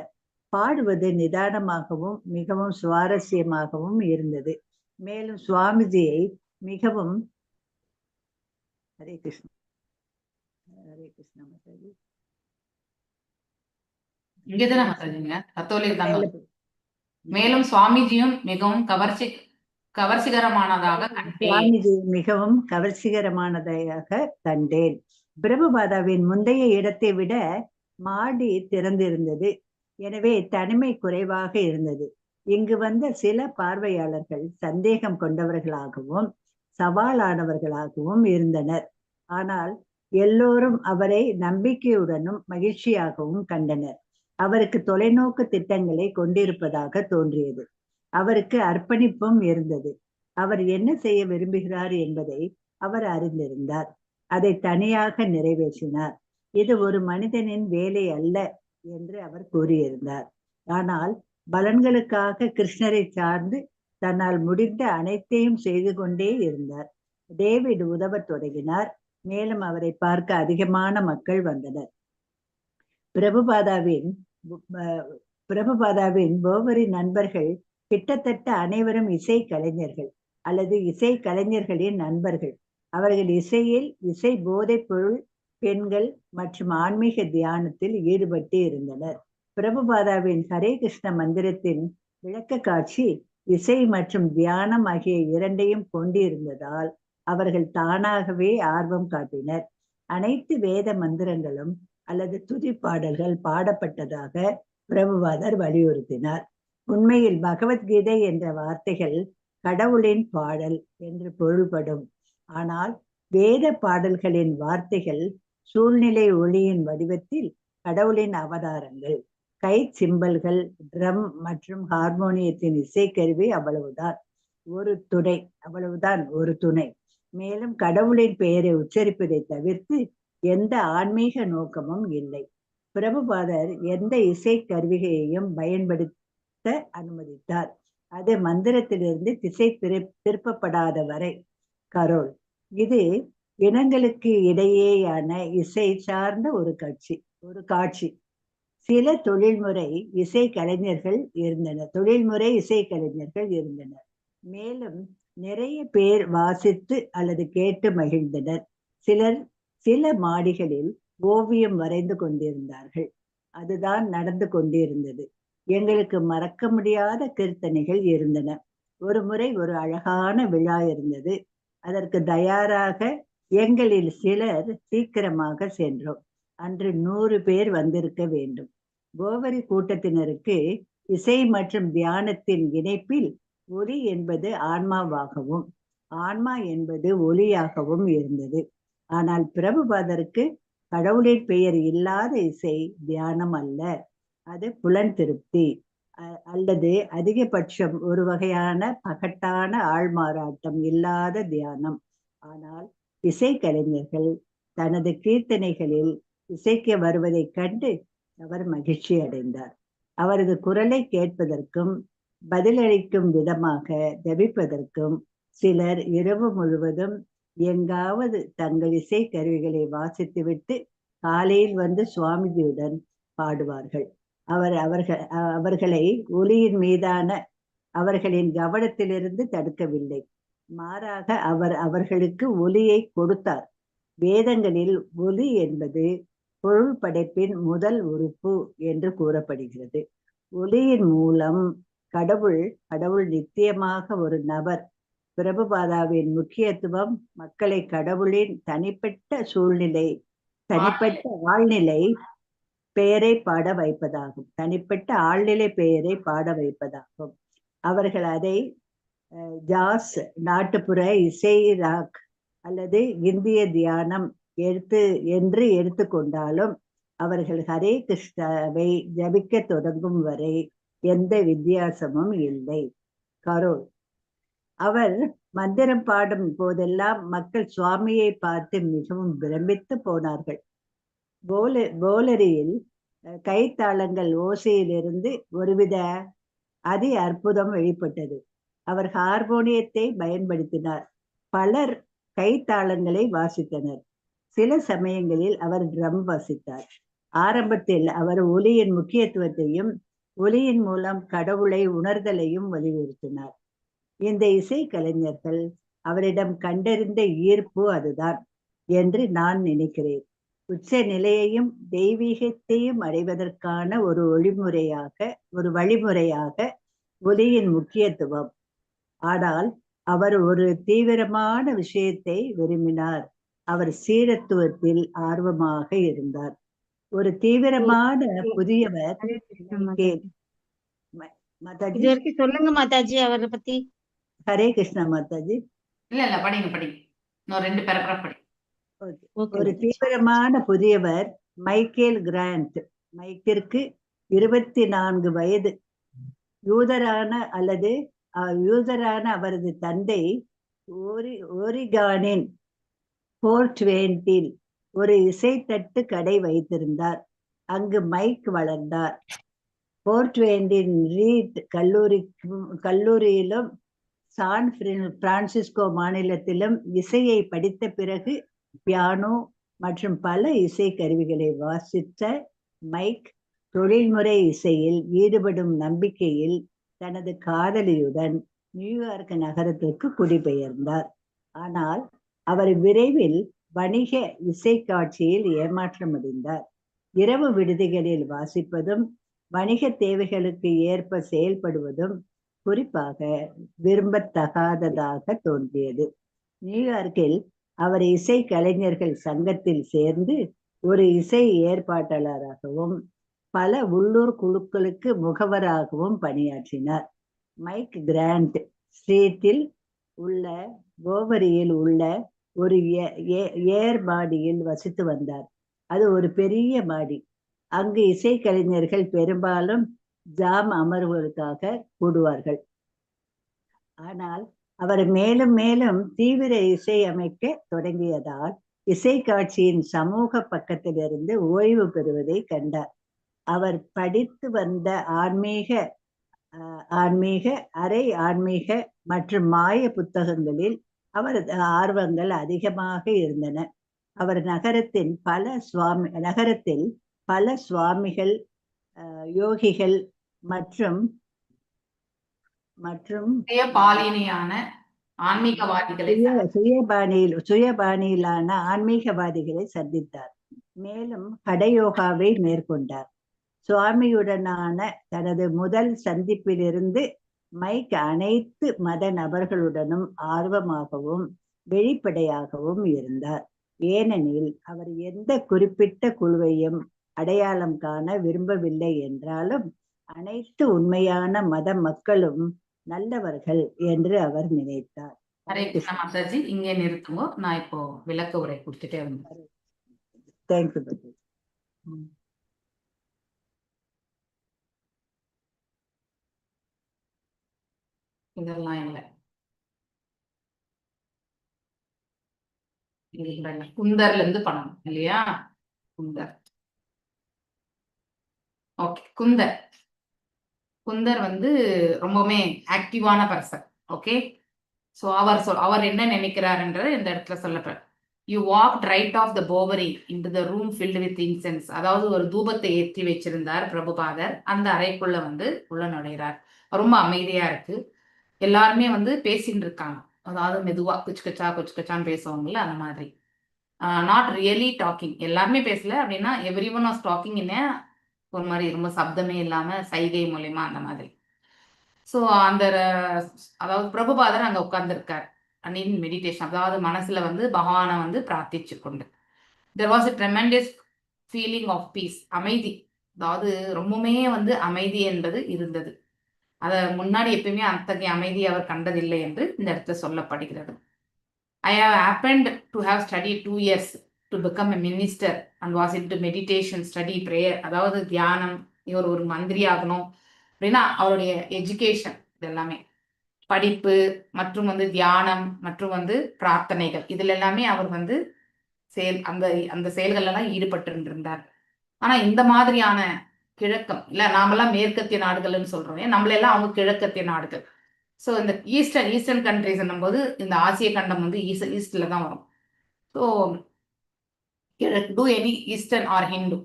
பாடுவது நிதானமாகவும் மிகவும் சுவாரஸ்யமாகவும் இருந்தது. மேலும் சுவாமிஜியை மிகவும் ஹரே கிருஷ்ணா ஹரே கிருஷ்ணா மாதாஜி இங்கதானே மாதாஜிங்க கத்தோலிக் தாங்க. மேலும் சுவாமிஜியும் மிகவும் கவர்ச்சிகரமானதாக கண்டேன். சுவாமிஜி மிகவும் கவர்ச்சிகரமானதாக கண்டேன். பிரபுபாதாவின் முந்தைய இடத்தை விட மாடி திறந்திருந்தது. எனவே தனிமை குறைவாக இருந்தது. இங்கு வந்த சில பார்வையாளர்கள் சந்தேகம் கொண்டவர்களாகவும் சவாலானவர்களாகவும் இருந்தனர். ஆனால் எல்லோரும் அவரை நம்பிக்கையுடனும் மகிழ்ச்சியாகவும் கண்டனர். அவருக்கு தொலைநோக்கு திட்டங்களை கொண்டிருப்பதாக தோன்றியது. அவருக்கு அர்ப்பணிப்பும் இருந்தது. அவர் என்ன செய்ய விரும்புகிறார் என்பதை அவர் அறிந்திருந்தார். அதை தனியாக நிறைவேற்றினார். இது ஒரு மனிதனின் வேலை அல்ல என்று அவர் கூறியிருந்தார். ஆனால் பலன்களுக்காக கிருஷ்ணரை சார்ந்து தன்னால் முடிந்த அனைத்தையும் செய்து கொண்டே இருந்தார். டேவிட் உதவத் தொடங்கினார். மேலும் அவரை பார்க்க அதிகமான மக்கள் வந்தனர். பிரபுபாதாவின் போவரி நண்பர்கள் கிட்டத்தட்ட அனைவரும் இசை கலைஞர்கள் அல்லது இசை கலைஞர்களின் நண்பர்கள். அவர்கள் இசை போதைப் பொருள், பெண்கள் மற்றும் ஆன்மீக தியானத்தில் ஈடுபட்டு இருந்தனர். பிரபுபாதாவின் ஹரே கிருஷ்ண மந்திரத்தின் விளக்க காட்சி இசை மற்றும் தியானம் ஆகிய இரண்டையும் கொண்டிருந்ததால் அவர்கள் தானாகவே ஆர்வம் காட்டினர். அனைத்து வேத மந்திரங்களும் அல்லது துதி பாடல்கள் பாடப்பட்டதாக பிரபுபாதர் வலியுறுத்தினார். உண்மையில் பகவத்கீதை என்ற வார்த்தைகள் கடவுளின் பாடல் என்று பொருள்படும். ஆனால் வேத பாடல்களின் வார்த்தைகள் சூழ்நிலை ஒளியின் வடிவத்தில் கடவுளின் அவதாரங்கள். கை சிம்பல்கள், ட்ரம் மற்றும் ஹார்மோனியத்தின் இசைக்கருவி அவ்வளவுதான் ஒரு துணை. மேலும் கடவுளின் பெயரை உச்சரிப்பதை தவிர்த்து எந்த ஆன்மீக நோக்கமும் இல்லை. பிரபுபாதர் எந்த இசை கருவிகையையும் பயன்படுத்த அனுமதித்தார். அது மந்திரத்திலிருந்து திசை திருப்பப்படாத வரை. கரோல், இது இனங்களுக்கு இடையேயான இசை சார்ந்த ஒரு காட்சி. சில தொழில்முறை இசை கலைஞர்கள் இருந்தனர். மேலும் நிறைய பேர் வாசித்து அல்லது கேட்டு மகிழ்ந்தனர். சில மாடிகளில் ஓவியம் வரைந்து கொண்டிருந்தார்கள். அதுதான் நடந்து கொண்டிருந்தது. எங்களுக்கு மறக்க முடியாத கீர்த்தனைகள் இருந்தன. ஒரு முறை ஒரு அழகான விழா இருந்தது. அதற்கு தயாராக எங்களில் சிலர் சீக்கிரமாக சென்றோம். அன்று 100 பேர் வந்திருக்க வேண்டும். கோவரி கூட்டத்தினருக்கு இசை மற்றும் தியானத்தின் இணைப்பில் ஒலி என்பது ஆன்மாவாகவும் ஆன்மா என்பது ஒலியாகவும் இருந்தது. ஆனால் பிரபுபாதருக்கு கடவுளின் பெயர் இல்லாத இசை தியானம் அல்ல, அது புலன் திருப்தி அல்லது அதிகபட்சம் ஒரு வகையான பகட்டான ஆழ்மாறாட்டம் இல்லாத தியானம். ஆனால் இசை கலைஞர்கள் தனது கீர்த்தனைகளில் இசைக்க வருவதை கண்டு அவர் மகிழ்ச்சி அடைந்தார். அவரது குரலை கேட்பதற்கும் பதிலளிக்கும் விதமாக ஜபிப்பதற்கும் சிலர் இரவு முழுவதும் எங்காவது தங்கள் இசை கருவிகளை வாசித்துவிட்டு காலையில் வந்து சுவாமிஜியுடன் பாடுவார்கள். அவர்களை ஒலியின் மீதான அவர்களின் கவனத்திலிருந்து தடுக்கவில்லை. மாறாக அவர்களுக்கு ஒலியை கொடுத்தார். வேதங்களில் ஒலி என்பது பொருள் படைப்பின் முதல் உறுப்பு என்று கூறப்படுகிறது. ஒலியின் மூலம் கடவுள் நித்தியமாக ஒரு நபர். பிரபுபாதாவின் முக்கியத்துவம் மக்களை கடவுளின் தனிப்பட்ட ஆழ்நிலை பெயரை பாட வைப்பதாகும். தனிப்பட்ட ஆழ்நிலை பெயரை பாட வைப்பதாகும். அவர்கள் அதை ஜாஸ், நாட்டுப்புற இசை, ராக் அல்லது இந்திய தியானம் என்று எடுத்துக்கொண்டாலும் அவர்கள் ஹரே கிருஷ்ணாவை ஜபிக்க தொடங்கும் வரை எந்த வித்தியாசமும் இல்லை. கரோல். அவர் மந்திரம் பாடும் போதெல்லாம் மக்கள் சுவாமியை பார்த்து மிகவும் பிரமித்து போனார்கள். போலரியில் கைத்தாளங்கள் ஓசையிலிருந்து ஒருவித அதி அற்புதம் வெளிப்பட்டது. அவர் ஹார்மோனியத்தை பயன்படுத்தினார். பலர் கைத்தாளங்களை வாசித்தனர். சில சமயங்களில் அவர் ட்ரம் வாசித்தார். ஆரம்பத்தில் அவர் ஒலியின் முக்கியத்துவத்தையும் ஒலியின் மூலம் கடவுளை உணர்தலையும் வலியுறுத்தினார். இந்த இசை கலைஞர்கள் அவரிடம் கண்டறிந்த ஈர்ப்பு அதுதான் என்று நான் நினைக்கிறேன். உச்ச நிலையையும் தெய்வீகத்தையும் அடைவதற்கான ஒரு வழிமுறையாக ஒலியின் முக்கியத்துவம். ஆனால் அவர் ஒரு தீவிரமான விஷயத்தை விரும்பினார். அவர் சீரத்துவத்தில் ஆர்வமாக இருந்தார். ஒரு தீவிரமான புதியவர். இது வரைக்கும் சொல்லுங்க மாதாஜி அவரை பத்தி. ஹரே கிருஷ்ணா மாதாஜி. இல்ல படிங்க. இன்னும் 2 பேராகிராஃப் படி. ஒரு தீவிரமான புதியவர் மைக்கேல் கிராண்ட். மைக்கிற்கு 24 வயது. யூதரான அவரது தந்தை ஓரிகானின் போர்ட்வேண்டில் ஒரு இசைத்தட்டு கடை வைத்திருந்தார். அங்கு மைக் வளர்ந்தார். போர்ட்வேண்டின் ரீட் கல்லூரியிலும் சான் பிரான்சிஸ்கோ மாநிலத்திலும் இசையை படித்த பிறகு பியானோ மற்றும் பல இசை கருவிகளை வாசித்த மைக் தொழில்முறை இசையில் ஈடுபடும் நம்பிக்கையில் தனது காதலியுடன் நியூயார்க் நகரத்திற்கு குடிபெயர்ந்தார். ஆனால் அவர் விரைவில் வணிக இசை காட்சியில் ஏமாற்றமடைந்தார். இரவு விடுதிகளில் வாசிப்பதும் வணிக தேவைகளுக்கு ஏற்ப செயல்படுவதும் குறிப்பாக விரும்பத்தகாததாக தோன்றியது. நியூயார்க்கில் அவர் இசை கலைஞர்கள் சங்கத்தில் சேர்ந்து ஒரு இசை ஏற்பாட்டாளராகவும் பல உள்ளூர் குழுக்களுக்கு முகவராகவும் பணியாற்றினார். மைக் கிராண்ட் ஸ்ட்ரீட்டில் உள்ள போவரியில் உள்ள ஒரு ஏர் மாடியில் வசித்து வந்தார். அது ஒரு பெரிய மாடி. அங்கு இசை கலைஞர்கள் பெரும்பாலும் ஜாம் அமர்வுகளுக்காக கூடுவார்கள். ஆனால் அவர் மேலும் மேலும் தீவிர இசை அமைக்க தொடங்கியதால் இசை காட்சியின் சமூக பக்கத்திலிருந்து ஓய்வு பெறுவதை கண்டார். அவர் படித்து வந்த ஆன்மீக அரை ஆன்மீக மற்றும் மாய புத்தகங்களில் அவரது ஆர்வங்கள் அதிகமாக இருந்தன. அவர் நகரத்தில் பல சுவாமிகள், யோகிகள் மற்றும் சுயபாணியிலான ஆன்மீகவாதிகளை சந்தித்தார். மேலும் கடயோகாவை மேற்கொண்டார். சுவாமியுடனான தனது முதல் சந்திப்பிலிருந்து மைக் அனைத்து மத நபர்களுடனும் ஆர்வமாகவும் வெளிப்படையாகவும் இருந்தார். ஏனெனில் அவர் எந்த குறிப்பிட்ட குழுவையும் அடையாளம் காண விரும்பவில்லை என்றாலும் அனைத்து உண்மையான மத மக்களும் நல்லவர்கள் என்று அவர் நினைத்தார். ஹரே கிருஷ்ணா மாதாஜி, இங்கே நிறுத்துங்க. நான் இப்போ விளக்க உரை கொடுத்துட்டே வந்தேன். தேங்க்யூ. இதெல்லாம் இல்லை. குந்தர்ல இருந்து பண்ணணும் இல்லையா? குந்தர். ஓகே. குந்தர் வந்து ரொம்பவுமே ஆக்டிவான பர்சன். ஓகே. ஸோ அவர் என்ன நினைக்கிறாருன்ற இந்த இடத்துல சொல்லப்படுற you walk right off the Bowery into the room filled with incense. அதாவது ஒரு தூபத்தை ஏற்றி வச்சிருந்தார் பிரபுபாதர். அந்த அறைக்குள்ள வந்து உள்ள நுழைகிறார். ரொம்ப அமைதியா இருக்கு. எல்லாருமே வந்து பேசிட்டு இருக்காங்க. அதாவது மெதுவா குச்கச்சான்னு பேசுவாங்கல்ல, அந்த மாதிரி. Not really talking. எல்லாருமே பேசல அப்படின்னா எவ்ரி ஒன் வாஸ் டாக்கிங் ஒரு மாதிரி ரொம்ப சப்தமே இல்லாம சைகை மூலியமா அந்த மாதிரி. ஸோ அந்த அதாவது பிரபுபாதர் அங்கே உட்கார்ந்துருக்கார் இன் மெடிடேஷன், அதாவது மனசுல வந்து பகவானை வந்து பிரார்த்திச்சு கொண்டு. There was a tremendous feeling of peace, அமைதி. அதாவது ரொம்பவுமே வந்து அமைதி என்பது இருந்தது. அதை முன்னாடி எப்பயுமே அத்தகைய அமைதி அவர் கண்டதில்லை என்று இந்த இடத்துல சொல்லப்படுகிறது. I have happened to have studied 2 years to become a minister and was into meditation, study, prayer. அதாவது தியானம், இவர் ஒரு மந்திரி ஆகணும் அப்படின்னா அவருடைய எஜுகேஷன் இதெல்லாமே படிப்பு மற்றும் வந்து தியானம் மற்றும் வந்து பிரார்த்தனைகள் இதுல எல்லாமே அவர் வந்து அந்த அந்த செயல்கள் எல்லாம் ஈடுபட்டு இருந்தார். ஆனா இந்த மாதிரியான கிழக்கம் இல்ல, நாமெல்லாம் மேற்கத்திய நாடுகள்னு சொல்றோம், நம்மளெல்லாம் அவங்க கிழக்கத்திய நாடுகள். ஸோ இந்த ஈஸ்டர்ன் கண்ட்ரிஸ் போது இந்த ஆசிய கண்டம் வந்து ஈஸ்ட்ல தான் வரும். So to any eastern or Hindu,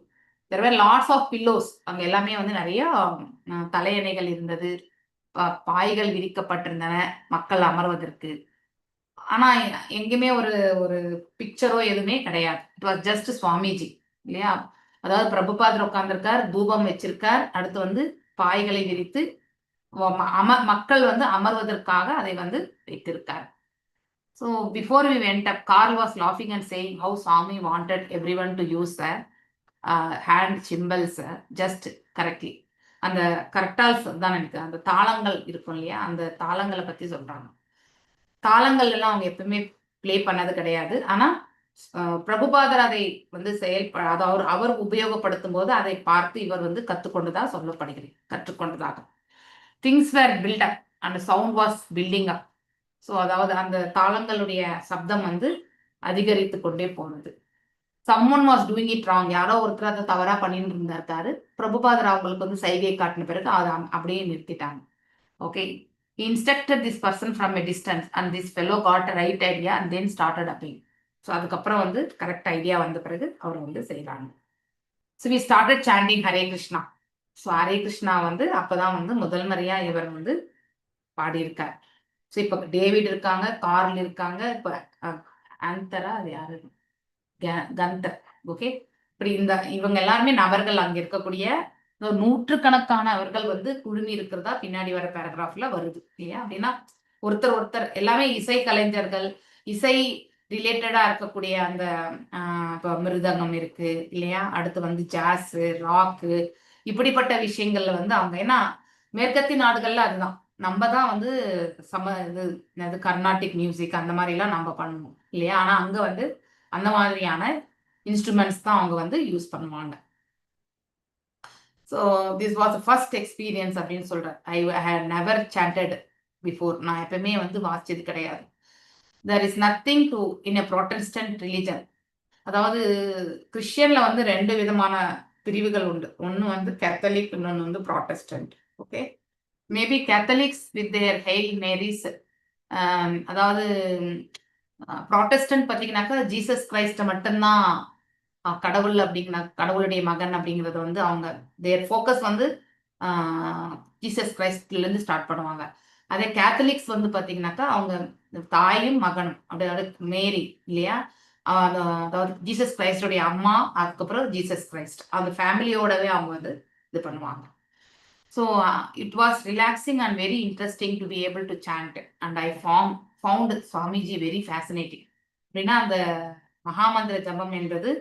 there were lots of pillows. அங்கே எல்லாமே வந்து நிறைய தலையணைகள் இருந்தது, பாய்கள் விரிக்கப்பட்டிருந்தன மக்கள் அமர்வதற்கு. ஆனா எங்கேயுமே ஒரு ஒரு பிக்சரோ எதுவுமே கிடையாது. இட் வாஸ் ஜஸ்ட் சுவாமிஜி இல்லையா. அதாவது பிரபுபாதர் உட்கார்ந்துருக்கார், தூபம் வச்சிருக்கார், அடுத்து வந்து பாய்களை விரித்து மக்கள் வந்து அமர்வதற்காக அதை வந்து வைத்திருக்கார். So before we went up, Karl was லாஃபிங் and saying how Swami wanted every one to use hand cymbals just correctly. அந்த கரெக்டால்ஸ் தான் எனக்கு அந்த தாளங்கள் இருக்கும் இல்லையா, அந்த தாளங்களை பற்றி சொல்றாங்க. தாளங்கள் எல்லாம் அவங்க எப்பவுமே பிளே பண்ணது கிடையாது. ஆனா பிரபுபாதர் அதை வந்து அதாவது அவர் உபயோகப்படுத்தும் போது அதை பார்த்து இவர் வந்து கற்றுக்கொண்டுதான் கற்றுக்கொண்டதாக. Things were built up and sound was building up. So அதாவது அந்த தாளங்களுடைய சப்தம் வந்து அதிகரித்து கொண்டே போனது. Someone was doing it wrong, யாரோ ஒருத்தர் அதை தவறா பண்ணிட்டு இருந்தாரு. பிரபுபாதர் அவங்களுக்கு வந்து சைகை காட்டின பிறகு அதை அப்படியே நிறுத்திட்டாங்க. Okay, he instructed this person from a distance and this fellow got a right idea and then started upping. So அதுக்கப்புறம் வந்து கரெக்ட் ஐடியா வந்த பிறகு அவர் வந்து செய்கிறாங்க. So we started chanting Hare Krishna. So Hare Krishna வந்து அப்போதான் வந்து முதல் முறையா இவர் வந்து பாடியிருக்கார். ஸோ இப்போ டேவிட் இருக்காங்க, கார்ல் இருக்காங்க, இப்போ ஆந்தரா அது யாரு, கந்தர். ஓகே, இப்படி இவங்க எல்லாருமே நபர்கள் அங்கே இருக்கக்கூடிய நூற்றுக்கணக்கானவர்கள் வந்து குழுமி இருக்கிறதா பின்னாடி வர பேராகிராஃப்ல வருது இல்லையா. அப்படின்னா ஒருத்தர் எல்லாமே இசை கலைஞர்கள், இசை ரிலேட்டடா இருக்கக்கூடிய அந்த இப்போ மிருதங்கம் இருக்கு இல்லையா, அடுத்து வந்து ஜாஸ், ராக்கு, இப்படிப்பட்ட விஷயங்கள்ல வந்து அவங்க, ஏன்னா மேற்கத்திய நாடுகள்ல அதுதான் நம்ம தான் வந்து இது கர்நாடிக் மியூசிக் அந்த மாதிரி எல்லாம் நம்ம பண்ணுவோம் இல்லையா. ஆனா அங்க வந்து அந்த மாதிரியான இன்ஸ்ட்ருமெண்ட்ஸ் தான் அவங்க வந்து யூஸ் பண்ணுவாங்க. So this was first experience அப்படின்னு சொல்கிறேன். ஐ ஹேட் நெவர் சாண்டட் பிஃபோர், நான் எப்பவுமே வந்து வாசிச்சது கிடையாது. There is nothing to in a Protestant religion. அதாவது கிறிஸ்டியன்ல வந்து 2 விதமான பிரிவுகள் உண்டு. ஒன்று வந்து கேத்தலிக், இன்னொன்று வந்து Protestant. Okay, maybe Catholics with their Hail Marys. அதாவது ப்ராட்டஸ்டன்ட் பார்த்தீங்கன்னாக்கா ஜீசஸ் கிரைஸ்ட மட்டும்தான் கடவுள் அப்படிங்கிற, கடவுளுடைய மகன் அப்படிங்கிறது வந்து அவங்க தேர் ஃபோக்கஸ் வந்து ஜீசஸ் கிரைஸ்ட்லேருந்து ஸ்டார்ட் பண்ணுவாங்க. அதே கேத்தலிக்ஸ் வந்து பார்த்தீங்கன்னாக்கா அவங்க தாயும் மகனும், அதாவது மேரி இல்லையா, அதாவது ஜீசஸ் கிரைஸ்டோடைய அம்மா, அதுக்கப்புறம் ஜீசஸ் கிரைஸ்ட், அந்த ஃபேமிலியோடவே அவங்க வந்து இது பண்ணுவாங்க. So it was relaxing and very interesting to be able to chant and I found Swamiji very fascinating. அப்படின்னா அந்த மகாமந்திர ஜபம் என்பது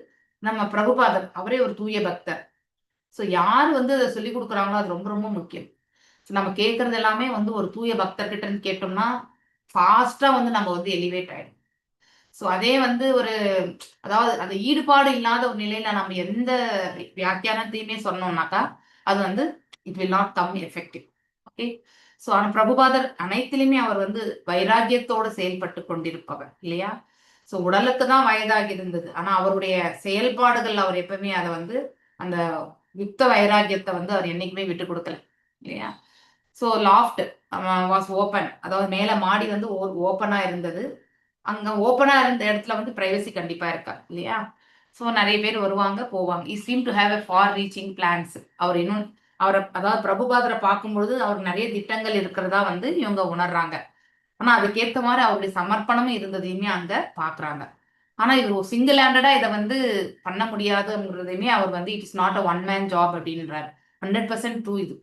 நம்ம பிரபுபாதர் அவரே ஒரு தூய பக்தர். ஸோ யார் வந்து அதை சொல்லிக் கொடுக்குறாங்களோ அது ரொம்ப ரொம்ப முக்கியம். ஸோ நம்ம கேட்கறது எல்லாமே வந்து ஒரு தூய பக்தர்கிட்ட இருந்து கேட்டோம்னா ஃபாஸ்டா வந்து நம்ம வந்து எலிவேட் ஆயிடும். ஸோ அதே வந்து ஒரு, அதாவது அந்த ஈடுபாடு இல்லாத ஒரு நிலையில நம்ம எந்த வியாக்கியானத்தையுமே சொன்னோம்னாக்கா அது வந்து it will not come effective. Okay, so ஆனால் பிரபுபாதர் அனைத்திலுமே அவர் வந்து வைராக்கியத்தோடு செயல்பட்டு கொண்டிருப்பவர் இல்லையா. ஸோ உடலுக்கு தான் வயதாகி இருந்தது, ஆனால் அவருடைய செயல்பாடுகள் அவர் எப்பவுமே அதை வந்து அந்த யுக்த வைராக்கியத்தை வந்து அவர் என்னைக்குமே விட்டு கொடுக்கல இல்லையா. ஸோ லாஃப்ட் வாஸ் ஓப்பன், அதாவது மேலே மாடி வந்து ஓப்பனாக இருந்தது. அங்கே ஓப்பனாக இருந்த இடத்துல வந்து பிரைவசி கண்டிப்பாக இருக்கா இல்லையா. ஸோ நிறைய பேர் வருவாங்க போவாங்க. He seem to have a far reaching plans. அவர் இன்னும் அவரை, அதாவது பிரபுபாதரை பார்க்கும்பொழுது அவர் நிறைய திட்டங்கள் இருக்கிறதா வந்து இவங்க உணர்றாங்க. ஆனா அதுக்கேற்ற மாதிரி அவருடைய சமர்ப்பணமும் இருந்ததையுமே அங்க பாக்குறாங்க. ஆனா இவர் சிங்கிள் ஹேண்டடா இதை வந்து பண்ண முடியாதுங்கிறதையுமே அவர் வந்து it is not a one man job அப்படின்றாரு. 100% ட்ரூ இது.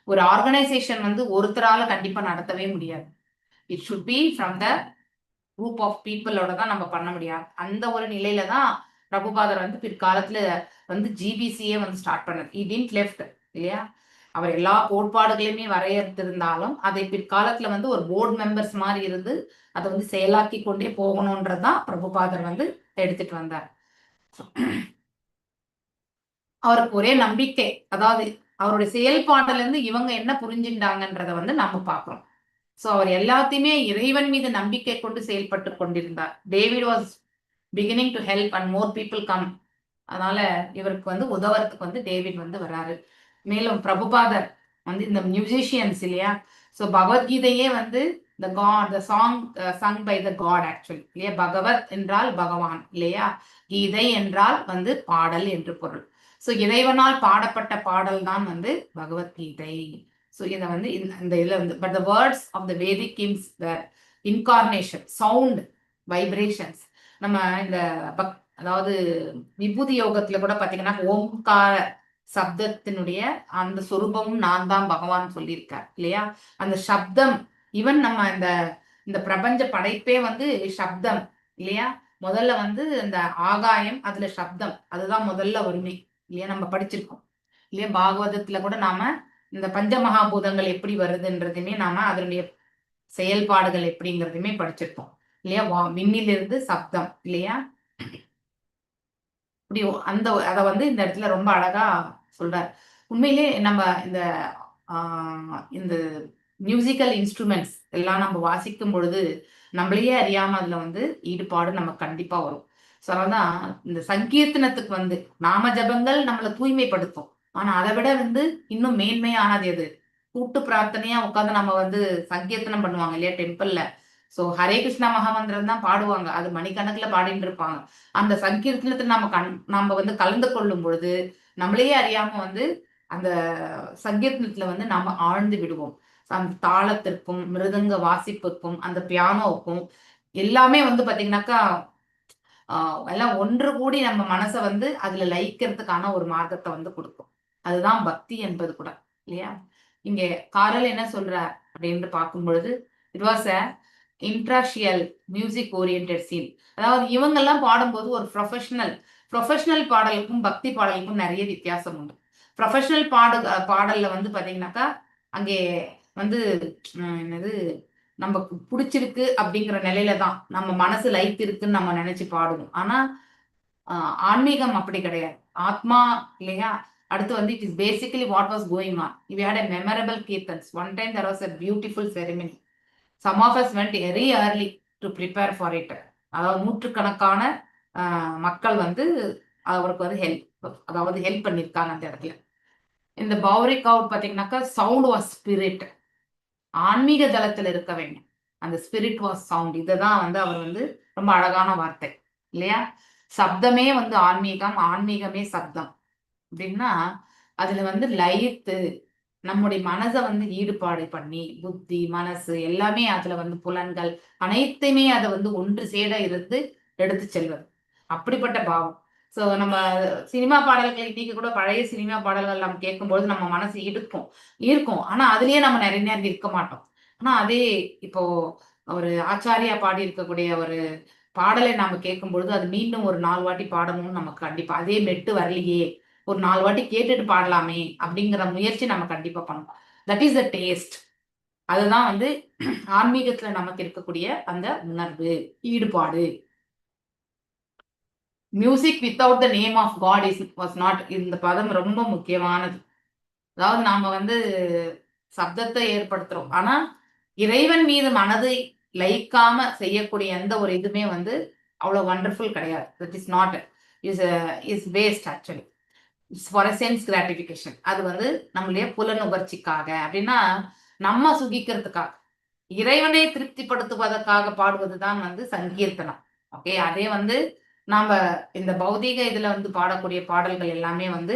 ஒரு ஆர்கனைசேஷன் வந்து ஒருத்தரால கண்டிப்பா நடத்தவே முடியாது. It should be from the group of பீப்புளோட தான் நம்ம பண்ண முடியாது. அந்த ஒரு நிலையில தான் பிரபுபாதர் வந்து பிற்காலத்துல வந்து ஜிபிசியே வந்து ஸ்டார்ட் பண்ணது. இ டிட் லெஃப்ட் இல்லையா? அவர் எல்லா கோட்பாடுகளையுமே வரையறுத்திருந்தாலும் அதை பிற்காலத்துல வந்து ஒரு போர்டு மெம்பர்ஸ் மாதிரி இருந்து அதை வந்து செயலாக்கி கொண்டே போகணும்ன்றதுதான் பிரபுபாதர் வந்து எடுத்துட்டு வந்தார். அவருக்கு ஒரே நம்பிக்கை, அதாவது அவருடைய செயல்பாடுல இருந்து இவங்க என்ன புரிஞ்சுட்டாங்கன்றத வந்து நம்ம பார்க்கிறோம். சோ அவர் எல்லாத்தையுமே இறைவன் மீது நம்பிக்கை கொண்டு செயல்பட்டு கொண்டிருந்தார். David was beginning to help and more people come. அதனால இவருக்கு வந்து உதவறதுக்கு வந்து டேவிட் வந்து வராரு. மேலும் பிரபுபாதர் வந்து இந்த மியூசிஷியன்ஸ் இல்லையா? ஸோ பகவத்கீதையே வந்து the god the song sung by the god actually இல்லையா? பகவத் என்றால் பகவான் இல்லையா? கீதை என்றால் வந்து பாடல் என்று பொருள். ஸோ இறைவனால் பாடப்பட்ட பாடல் தான் வந்து பகவத்கீதை. ஸோ இதை வந்து இந்த இதில் வந்து but the words of the Vedic kings incarnation sound vibrations. நம்ம இந்த அதாவது விபூதி யோகத்துல கூட பாத்தீங்கன்னா ஓம்கார சப்தத்தினுடைய அந்த சொரூபமும் நான் தான் பகவான் சொல்லியிருக்கார் இல்லையா? அந்த சப்தம் ஈவன் நம்ம இந்த பிரபஞ்ச படைப்பே வந்து சப்தம் இல்லையா? முதல்ல வந்து இந்த ஆகாயம், அதுல சப்தம், அதுதான் முதல்ல வருமே இல்லையா? நம்ம படிச்சிருக்கோம் இல்லையா? பாகவதத்துல கூட நாம இந்த பஞ்சமகாபூதங்கள் எப்படி வருதுன்றதுமே நாம அதனுடைய செயல்பாடுகள் எப்படிங்கிறதுமே படிச்சிருக்கோம் இல்லையா? விண்ணிலிருந்து சப்தம் இல்லையா? இப்படி அந்த அதை வந்து இந்த இடத்துல ரொம்ப அழகா சொல்றார். உண்மையிலே நம்ம இந்த மியூசிக்கல் இன்ஸ்ட்ருமெண்ட்ஸ் எல்லாம் நம்ம வாசிக்கும் பொழுது நம்மளையே அறியாம அதுல வந்து ஈடுபாடு நமக்கு கண்டிப்பா வரும். ஸோ அதான் இந்த சங்கீர்த்தனத்துக்கு வந்து நாம ஜபங்கள் நம்மளை தூய்மைப்படுத்தும். ஆனா அதை விட வந்து இன்னும் மேன்மையானது எது? கூட்டு பிரார்த்தனையா உட்காந்து நம்ம வந்து சங்கீர்த்தனம் பண்ணுவாங்க இல்லையா டெம்பிள்ல? ஸோ ஹரே கிருஷ்ணா மகாமந்திரம் தான் பாடுவாங்க, அது மணிக்கணக்கில் பாடிட்டு இருப்பாங்க. அந்த சங்கீர்த்தனத்தை நம்ம வந்து கலந்து கொள்ளும் பொழுது நம்மளையே அறியாம வந்து அந்த சங்கீர்த்தனத்துல வந்து நாம ஆழ்ந்து விடுவோம். அந்த தாளத்திற்கும் மிருதங்க வாசிப்புக்கும் அந்த பியானோவுக்கும் எல்லாமே வந்து பாத்தீங்கன்னாக்கா எல்லாம் ஒன்று கூடி நம்ம மனசை வந்து அதுல லயிக்கிறதுக்கான ஒரு மார்க்கத்தை வந்து கொடுக்கும். அதுதான் பக்தி என்பது கூட இல்லையா? இங்க காரல் என்ன சொல்றார் அப்படின்னு பார்க்கும் பொழுது it was a interracial music oriented scene. அதாவது இவங்கெல்லாம் பாடும்போது ஒரு ப்ரொஃபஷனல் பாடலுக்கும் பக்தி பாடலுக்கும் நிறைய வித்தியாசம் உண்டு. ப்ரொஃபஷனல் பாடல்ல வந்து பாத்தீங்கன்னாக்கா அங்கே வந்து என்னது நமக்கு பிடிச்சிருக்கு அப்படிங்கிற நிலையில தான் நம்ம மனசு லைக் இருக்குன்னு நம்ம நினைச்சு பாடுவோம். ஆனா ஆன்மீகம் அப்படி கிடையாது. ஆத்மா இல்லையா? அடுத்து வந்து it is basically what was going on. We had a memorable kirtans. One time there was a beautiful ceremony. Some of us went very early to prepare for it. அதாவது நூற்றுக்கணக்கான மக்கள் வந்து அவருக்கு வந்து ஹெல்ப் பண்ணியிருக்காங்க அந்த இடத்துல. இந்த பௌரிக் அவுட் பார்த்தீங்கன்னாக்கா சவுண்ட் வாஸ் ஸ்பிரிட். ஆன்மீக தளத்தில் இருக்க வேண்டும். அந்த ஸ்பிரிட் வாஸ் சவுண்ட். இதுதான் வந்து அவர் வந்து ரொம்ப அழகான வார்த்தை இல்லையா? சப்தமே வந்து ஆன்மீகம், ஆன்மீகமே சப்தம் அப்படின்னா அதுல வந்து லயித்து நம்முடைய மனசை வந்து ஈடுபாடு பண்ணி புத்தி மனசு எல்லாமே அதுல வந்து புலன்கள் அனைத்தையுமே அதை வந்து ஒன்று சேர இருந்து எடுத்து செல்வது அப்படிப்பட்ட பாவம். ஸோ நம்ம சினிமா பாடல்கள் இன்னைக்கு கூட பழைய சினிமா பாடல்கள் நம்ம கேட்கும்போது நம்ம மனசு இருக்கும். ஆனா அதுலயே நம்ம நிறைய நேரம் இருக்க மாட்டோம். ஆனா அதே இப்போ ஒரு ஆச்சாரியா பாடி இருக்கக்கூடிய ஒரு பாடலை நாம கேட்கும் பொழுது அது மீண்டும் ஒரு 4 வாட்டி பாடணும்னு நமக்கு கண்டிப்பா அதே மெட்டு வரலையே, ஒரு 4 வாட்டி கேட்டுட்டு பாடலாமே அப்படிங்கிற முயற்சி நம்ம கண்டிப்பா பண்ணணும். That is the taste. அதுதான் வந்து ஆன்மீகத்துல நமக்கு இருக்கக்கூடிய அந்த உணர்வு, ஈடுபாடு. Music without the name of God was not. இந்த பதம் ரொம்ப முக்கியமானது. அதாவது நாம வந்து சப்தத்தை ஏற்படுத்துறோம், ஆனா இறைவன் மீது மனதை லயிக்காம செய்யக்கூடிய எந்த ஒரு இதுமே வந்து அவ்வளவு வண்டர்ஃபுல் கிடையாது. That is not is waste actually. It's for a sense gratification. அது வந்து நம்மளுடைய புலனுகர்ச்சிக்காக அப்படின்னா நம்ம சுகிக்கிறதுக்காக இறைவனை திருப்திப்படுத்துவதற்காக பாடுவதுதான் வந்து சங்கீர்த்தனம். ஓகே, அதே வந்து நாம இந்த பௌதீக இதுல வந்து பாடக்கூடிய பாடல்கள் எல்லாமே வந்து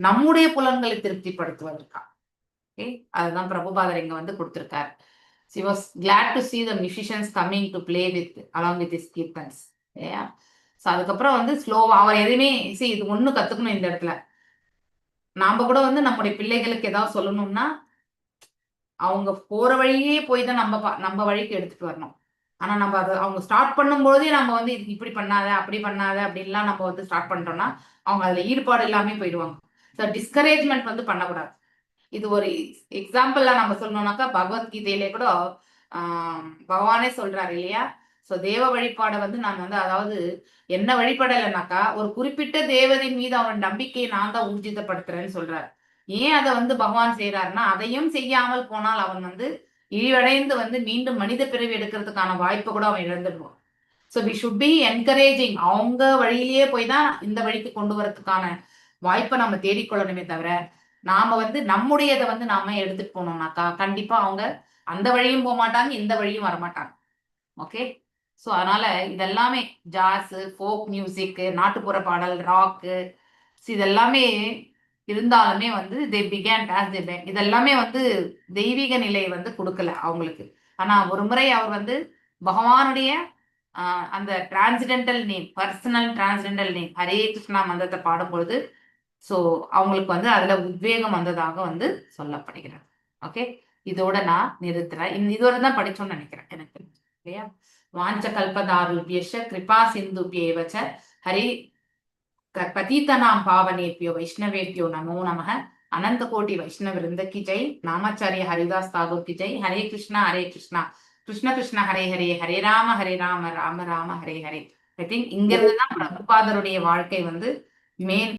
நம்முடைய புலன்களை திருப்திப்படுத்துவதற்காக. ஓகே, அதுதான் பிரபுபாதர் இங்க வந்து கொடுத்திருக்காரு. She was glad to see the musicians coming to play along with his kirtans. இல்லையா? ஸோ அதுக்கப்புறம் வந்து ஸ்லோவா அவர் எதுவுமே இது ஒண்ணு கத்துக்கணும் இந்த இடத்துல. நாம கூட வந்து நம்முடைய பிள்ளைகளுக்கு ஏதாவது சொல்லணும்னா அவங்க போற வழியே போய் தான் நம்ம வழிக்கு எடுத்துட்டு வரணும். ஆனா நம்ம அதை அவங்க ஸ்டார்ட் பண்ணும்போதே நம்ம வந்து இது இப்படி பண்ணாத அப்படி பண்ணாத அப்படின்லாம் நம்ம வந்து ஸ்டார்ட் பண்ணிட்டோம்னா அவங்க அதுல ஈடுபாடு எல்லாமே போயிடுவாங்க. ஸோ டிஸ்கரேஜ்மெண்ட் வந்து பண்ணக்கூடாது. இது ஒரு எக்ஸாம்பிளா நம்ம சொல்லணும்னாக்கா பகவத்கீதையிலே கூட பகவானே சொல்றாரு இல்லையா? ஸோ தேவ வழிபாடை வந்து நான் வந்து அதாவது என்ன வழிபடலைனாக்கா ஒரு குறிப்பிட்ட தேவதையின் மீது அவன் நம்பிக்கையை நான் தான் ஊர்ஜிதப்படுத்துறேன்னு சொல்றாரு. ஏன் அதை வந்து பகவான் செய்யறாருன்னா அதையும் செய்யாமல் போனால் அவன் வந்து இழிவடைந்து வந்து மீண்டும் மனித பிறவி எடுக்கிறதுக்கான வாய்ப்பை கூட அவன் இழந்துடுவான். So we should be encouraging. அவங்க வழியிலேயே போய் தான் இந்த வழிக்கு கொண்டு வரதுக்கான வாய்ப்பை நம்ம தேடிக்கொள்ளணுமே தவிர நாம வந்து நம்முடையதை வந்து நாம எடுத்துட்டு போனோம்னாக்கா கண்டிப்பா அவங்க அந்த வழியும் போக மாட்டாங்க, இந்த வழியும் வரமாட்டாங்க. ஓகே. ஸோ அதனால இதெல்லாமே ஜாஸ், ஃபோக் மியூசிக், நாட்டுப்புற பாடல், ராக்கு இதெல்லாமே இருந்தாலுமே வந்து இதெல்லாமே வந்து தெய்வீக நிலையை வந்து கொடுக்கல அவங்களுக்கு. ஆனா ஒரு முறை அவர் வந்து பகவானுடைய அந்த transcendental name, personal transcendental name Hare Krishna மந்திரத்தை பாடும்பொழுது ஸோ அவங்களுக்கு வந்து அதுல உத்வேகம் வந்ததாக வந்து சொல்லப்படுகிறது. ஓகே, இதோட நான் நிறுத்துறேன். இதோட தான் படிச்சோம்னு நினைக்கிறேன் எனக்கு இல்லையா? வாஞ்ச கல்பதாருபியஷ கிருபா சிந்துபியேவச்ச ஹரி பதீதனாம் பாவனேபியோ வைஷ்ணவேபியோ நமோ நமः. அனந்த கோட்டி வைஷ்ணவ விருந்த கி ஜெய். நாமாச்சாரிய ஹரிதாஸ் தாகூர் கி ஜெய். ஹரே கிருஷ்ணா கிருஷ்ண கிருஷ்ண ஹரே ஹரே, ஹரே ராம ராம ராம ஹரே ஹரே. ஐ திங்க் இங்க இருந்து தான் பிரபுபாதருடைய வாழ்க்கை வந்து மேல்